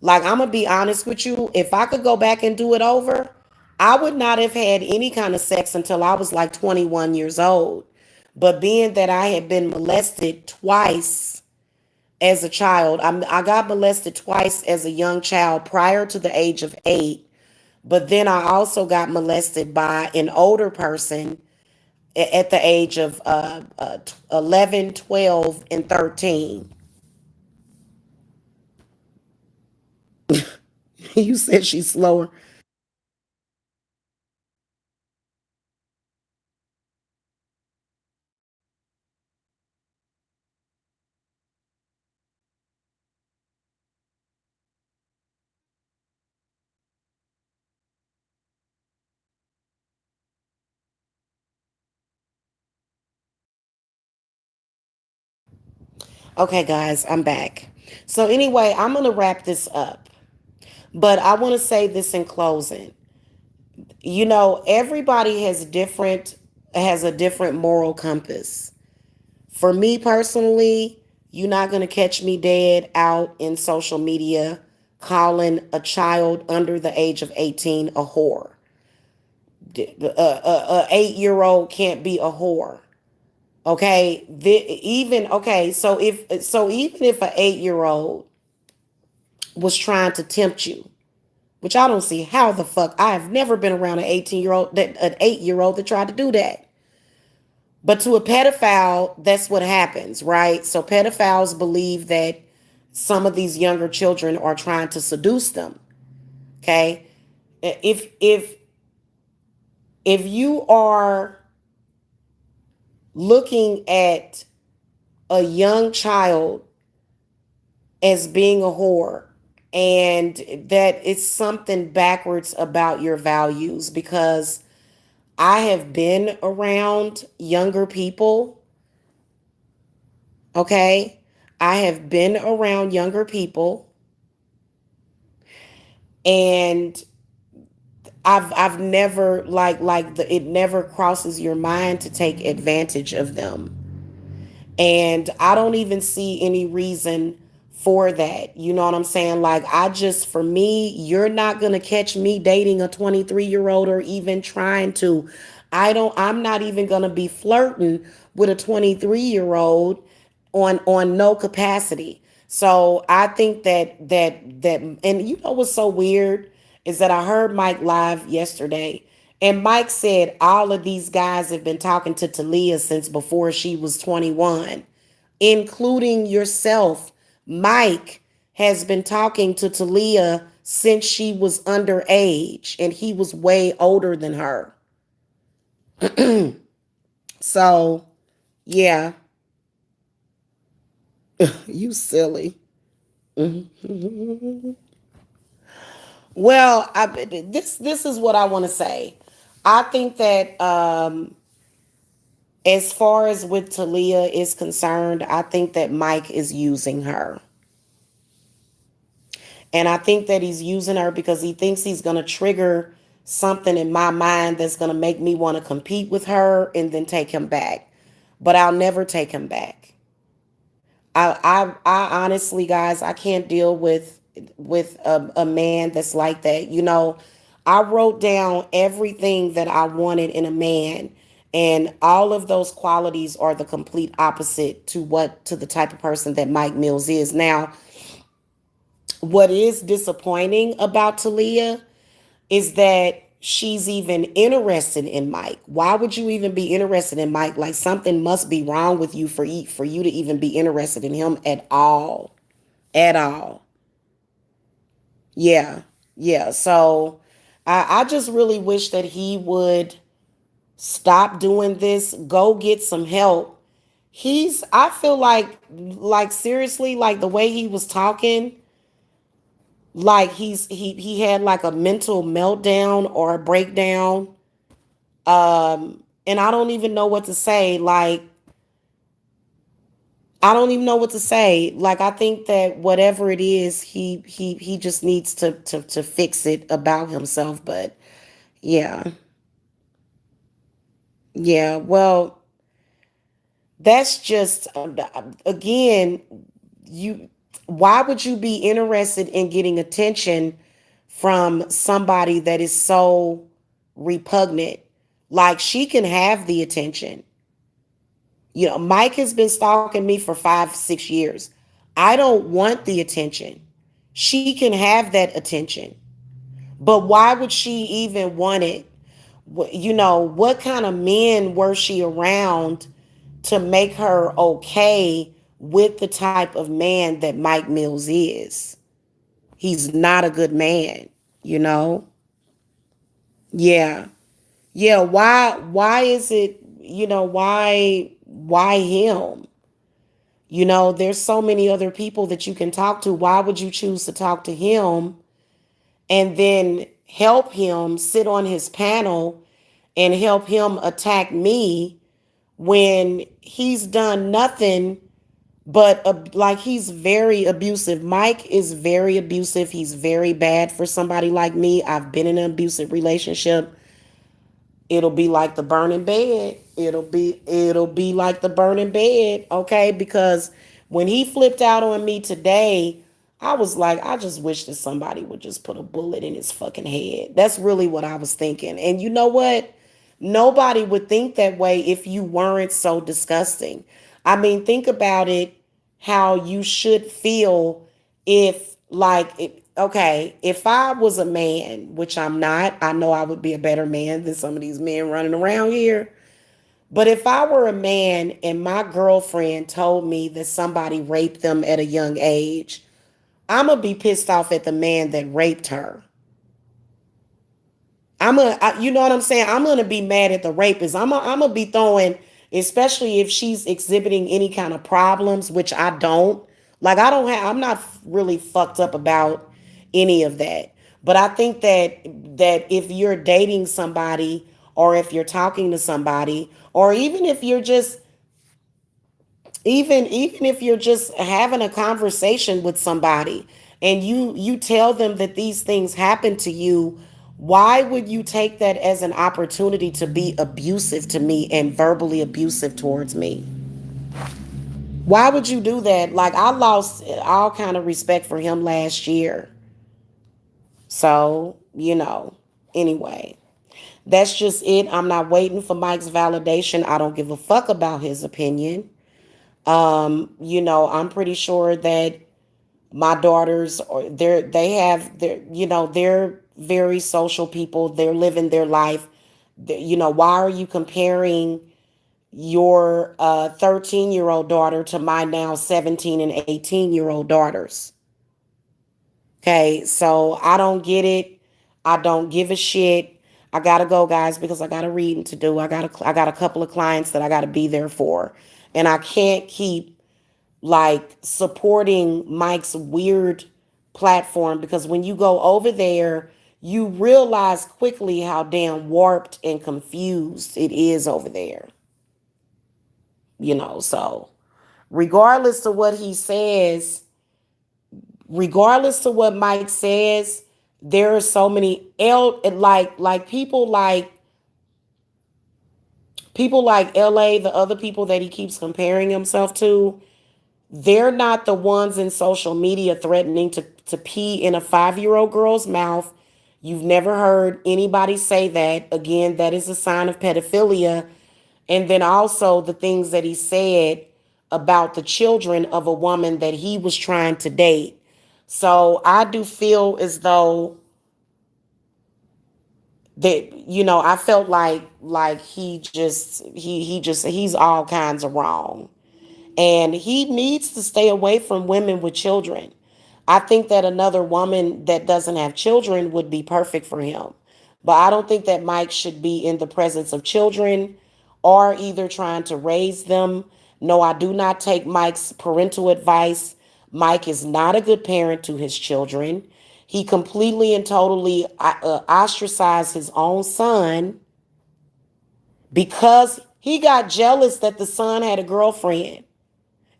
like, I'm gonna be honest with you. If I could go back and do it over, I would not have had any kind of sex until I was like 21 years old. But being that I had been molested twice as a child, I got molested twice as a young child prior to the age of 8. But then I also got molested by an older person at the age of 11, 12, and 13. You said she's slower. Okay, guys, I'm back. So, anyway, I'm going to wrap this up. But I want to say this in closing. Everybody has a different moral compass. For me personally, you're not going to catch me dead out in social media calling a child under the age of 18 a whore. A 8-year-old can't be a whore. Okay, even okay, so even if an 8 year old was trying to tempt you, which I don't see how the fuck I have never been around an 8 year old that tried to do that. But to a pedophile, that's what happens, right? So pedophiles believe that some of these younger children are trying to seduce them. Okay, if if you are looking at a young child as being a whore, and that it's something backwards about your values, because I have been around younger people, okay? I have been around younger people, and I've never it never crosses your mind to take advantage of them. And I don't even see any reason for that. You know what I'm saying? Like, for me, you're not going to catch me dating a 23-year-old or even trying to. I'm not even going to be flirting with a 23-year-old on no capacity. So I think and you know what's so weird is that I heard Mike live yesterday, and Mike said all of these guys have been talking to Talia since before she was 21, including yourself. Mike has been talking to Talia since she was underage, and he was way older than her. So, yeah, you silly. Well, this is what I want to say. I think that as far as with Talia is concerned, I think that Mike is using her. And I think that he's using her because he thinks he's going to trigger something in my mind that's going to make me want to compete with her and then take him back. But I'll never take him back. I honestly, guys, I can't deal with a man that's like that. I wrote down everything that I wanted in a man, and all of those qualities are the complete opposite to the type of person that Mike Mills is. Now, what is disappointing about Talia is that she's even interested in Mike. Why would you even be interested in Mike? Like, something must be wrong with you for you to even be interested in him at all. At all. Yeah. Yeah. So I just really wish that he would stop doing this, go get some help. I feel like seriously, like the way he was talking, like he had like a mental meltdown or a breakdown. And I don't even know what to say. Like, I don't even know what to say. Like, I think that whatever it is, he just needs to fix it about himself. But yeah. Yeah, well, that's just again, you why would you be interested in getting attention from somebody that is so repugnant? Like, she can have the attention. Mike has been stalking me for 5, 6 years. I don't want the attention. She can have that attention. But why would she even want it? What kind of men were she around to make her okay with the type of man that Mike Mills is? He's not a good man, you know? Yeah. Yeah, why is it, why him? There's so many other people that you can talk to. Why would you choose to talk to him and then help him sit on his panel and help him attack me when he's done nothing but like, he's very abusive. Mike is very abusive. He's very bad for somebody like me. I've been in an abusive relationship. It'll be like the burning bed. It'll be like the burning bed, okay? Because when he flipped out on me today, I was like, I just wish that somebody would just put a bullet in his fucking head. That's really what I was thinking. And you know what? Nobody would think that way if you weren't so disgusting. I mean, think about it, how you should feel if, like, okay, if I was a man, which I'm not, I know I would be a better man than some of these men running around here. But if I were a man and my girlfriend told me that somebody raped them at a young age, I'm going to be pissed off at the man that raped her. You know what I'm saying? I'm gonna be mad at the rapist. I'm gonna be throwing, especially if she's exhibiting any kind of problems, which I don't. Like I don't have. I'm not really fucked up about any of that. But I think that if you're dating somebody, or if you're talking to somebody, or even if you're just having a conversation with somebody and you tell them that these things happen to you, why would you take that as an opportunity to be abusive to me and verbally abusive towards me? Why would you do that? Like, I lost all kind of respect for him last year. So, anyway, that's just it. I'm not waiting for Mike's validation. I don't give a fuck about his opinion. I'm pretty sure that my daughters, or they're very social people. They're living their life. Why are you comparing your 13-year-old daughter to my now 17 and 18-year-old daughters? Okay, so I don't get it. I don't give a shit. I gotta go, guys, because I got a reading to do. I got a couple of clients that I gotta be there for, and I can't keep like supporting Mike's weird platform, because when you go over there, you realize quickly how damn warped and confused it is over there. So regardless of what he says, regardless of what Mike says, there are so many people like LA, the other people that he keeps comparing himself to. They're not the ones in social media threatening to pee in a 5-year-old girl's mouth. You've never heard anybody say that. Again, that is a sign of pedophilia. And then also the things that he said about the children of a woman that he was trying to date. So I do feel as though that, I felt like he's all kinds of wrong. And he needs to stay away from women with children. I think that another woman that doesn't have children would be perfect for him. But I don't think that Mike should be in the presence of children or either trying to raise them. No, I do not take Mike's parental advice. Mike is not a good parent to his children. He completely and totally ostracized his own son because he got jealous that the son had a girlfriend,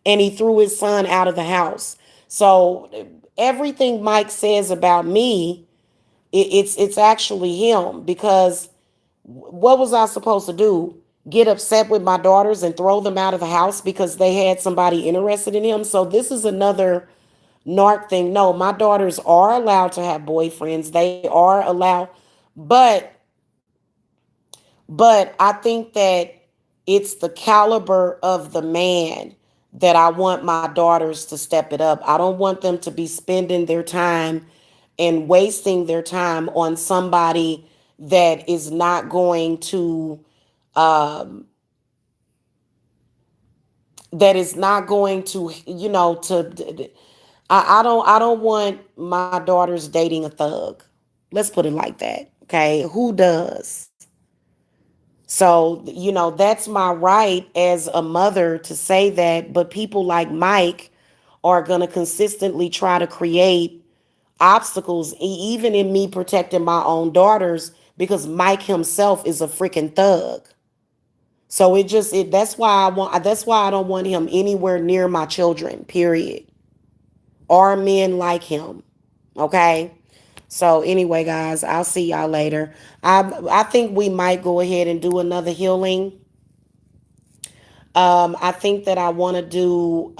and he threw his son out of the house. So everything Mike says about me, it's actually him, because what was I supposed to do? Get upset with my daughters and throw them out of the house because they had somebody interested in him? So this is another narc thing. No, my daughters are allowed to have boyfriends. They are allowed, but I think that it's the caliber of the man that I want my daughters to step it up. I don't want them to be spending their time and wasting their time on somebody that is not going to um to I don't want my daughters dating a thug. Let's put it like that. Okay? Who does? So, that's my right as a mother to say that, but people like Mike are going to consistently try to create obstacles, even in me protecting my own daughters, because Mike himself is a freaking thug. So that's why I don't want him anywhere near my children, period. Or men like him. Okay? So anyway, guys, I'll see y'all later. I think we might go ahead and do another healing. I think that I want to do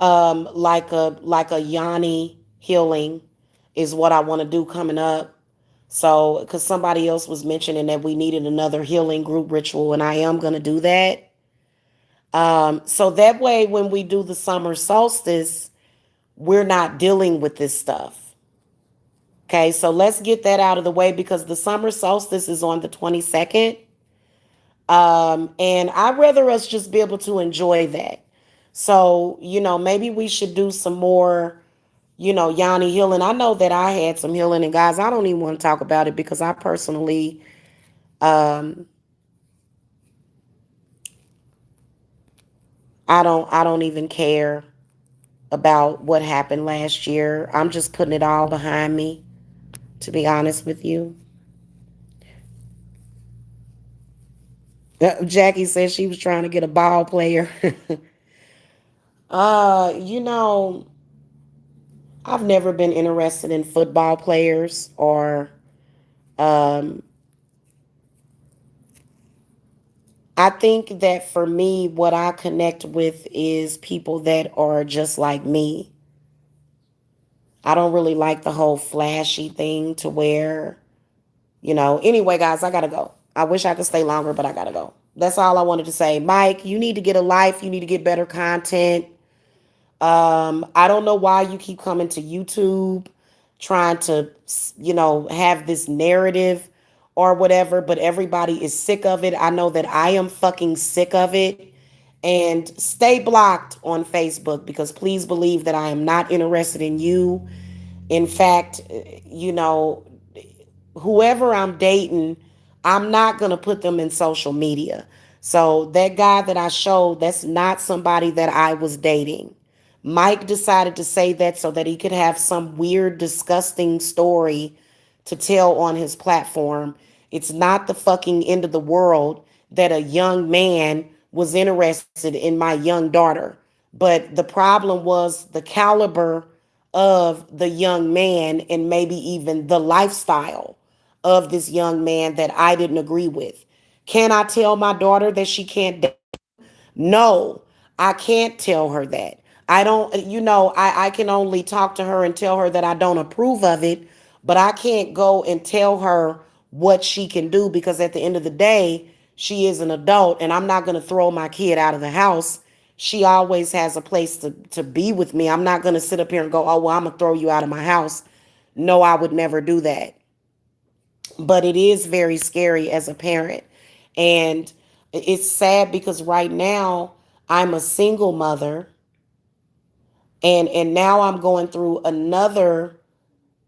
like a Yanni healing is what I want to do coming up. So, because somebody else was mentioning that we needed another healing group ritual, and I am going to do that. So that way, when we do the summer solstice, we're not dealing with this stuff. Okay, so let's get that out of the way because the summer solstice is on the 22nd. And I'd rather us just be able to enjoy that. So, maybe we should do some more, Yanni healing. I know that I had some healing, and guys, I don't even want to talk about it because I personally, um, I don't even care about what happened last year. I'm just putting it all behind me, to be honest with you. Jackie said she was trying to get a ball player. uh, you know, I've never been interested in football players or um I think that for me what I connect with is people that are just like me. I don't really like the whole flashy thing to where, anyway guys, I got to go. I wish I could stay longer, but I got to go. That's all I wanted to say. Mike, you need to get a life, you need to get better content. I don't know why you keep coming to YouTube trying to, have this narrative or whatever, but everybody is sick of it. I know that I am fucking sick of it. And stay blocked on Facebook because please believe that I am not interested in you. In fact, you know, whoever I'm dating, I'm not going to put them in social media. So that guy that I showed, that's not somebody that I was dating. Mike decided to say that so that he could have some weird, disgusting story to tell on his platform. It's not the fucking end of the world that a young man was interested in my young daughter. But the problem was the caliber of the young man and maybe even the lifestyle of this young man that I didn't agree with. Can I tell my daughter that she can't date? No, I can't tell her that. I don't, I can only talk to her and tell her that I don't approve of it, but I can't go and tell her what she can do because at the end of the day, she is an adult and I'm not going to throw my kid out of the house. She always has a place to be with me. I'm not going to sit up here and go, oh, well, I'm going to throw you out of my house. No, I would never do that. But it is very scary as a parent. And it's sad because right now I'm a single mother and now I'm going through another,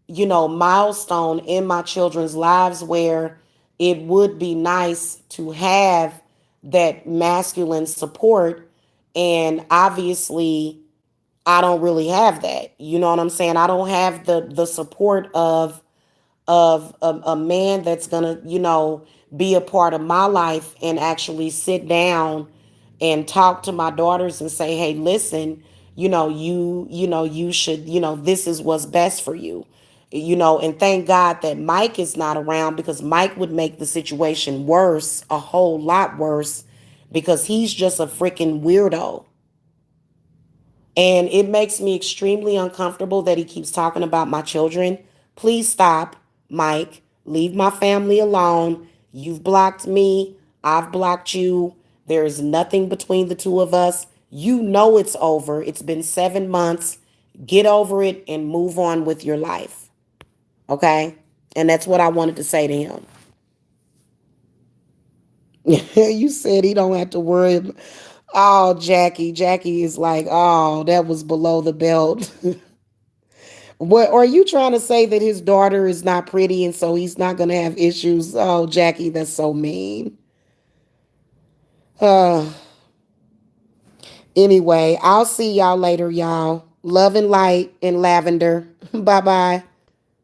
milestone in my children's lives where it would be nice to have that masculine support and obviously I don't really have that. You know what I'm saying? I don't have the support of a man that's gonna, be a part of my life and actually sit down and talk to my daughters and say, hey, listen, you should, this is what's best for you. And thank God that Mike is not around because Mike would make the situation worse, a whole lot worse, because he's just a freaking weirdo. And it makes me extremely uncomfortable that he keeps talking about my children. Please stop, Mike. Leave my family alone. You've blocked me. I've blocked you. There is nothing between the two of us. You know it's over. It's been 7 months. Get over it and move on with your life. Okay? And that's what I wanted to say to him. You said he don't have to worry. Oh, Jackie. Jackie is like, oh, that was below the belt. What are you trying to say that his daughter is not pretty and so he's not going to have issues? Oh, Jackie, that's so mean. Uh, anyway, I'll see y'all later, y'all. Love and light and lavender. Bye bye.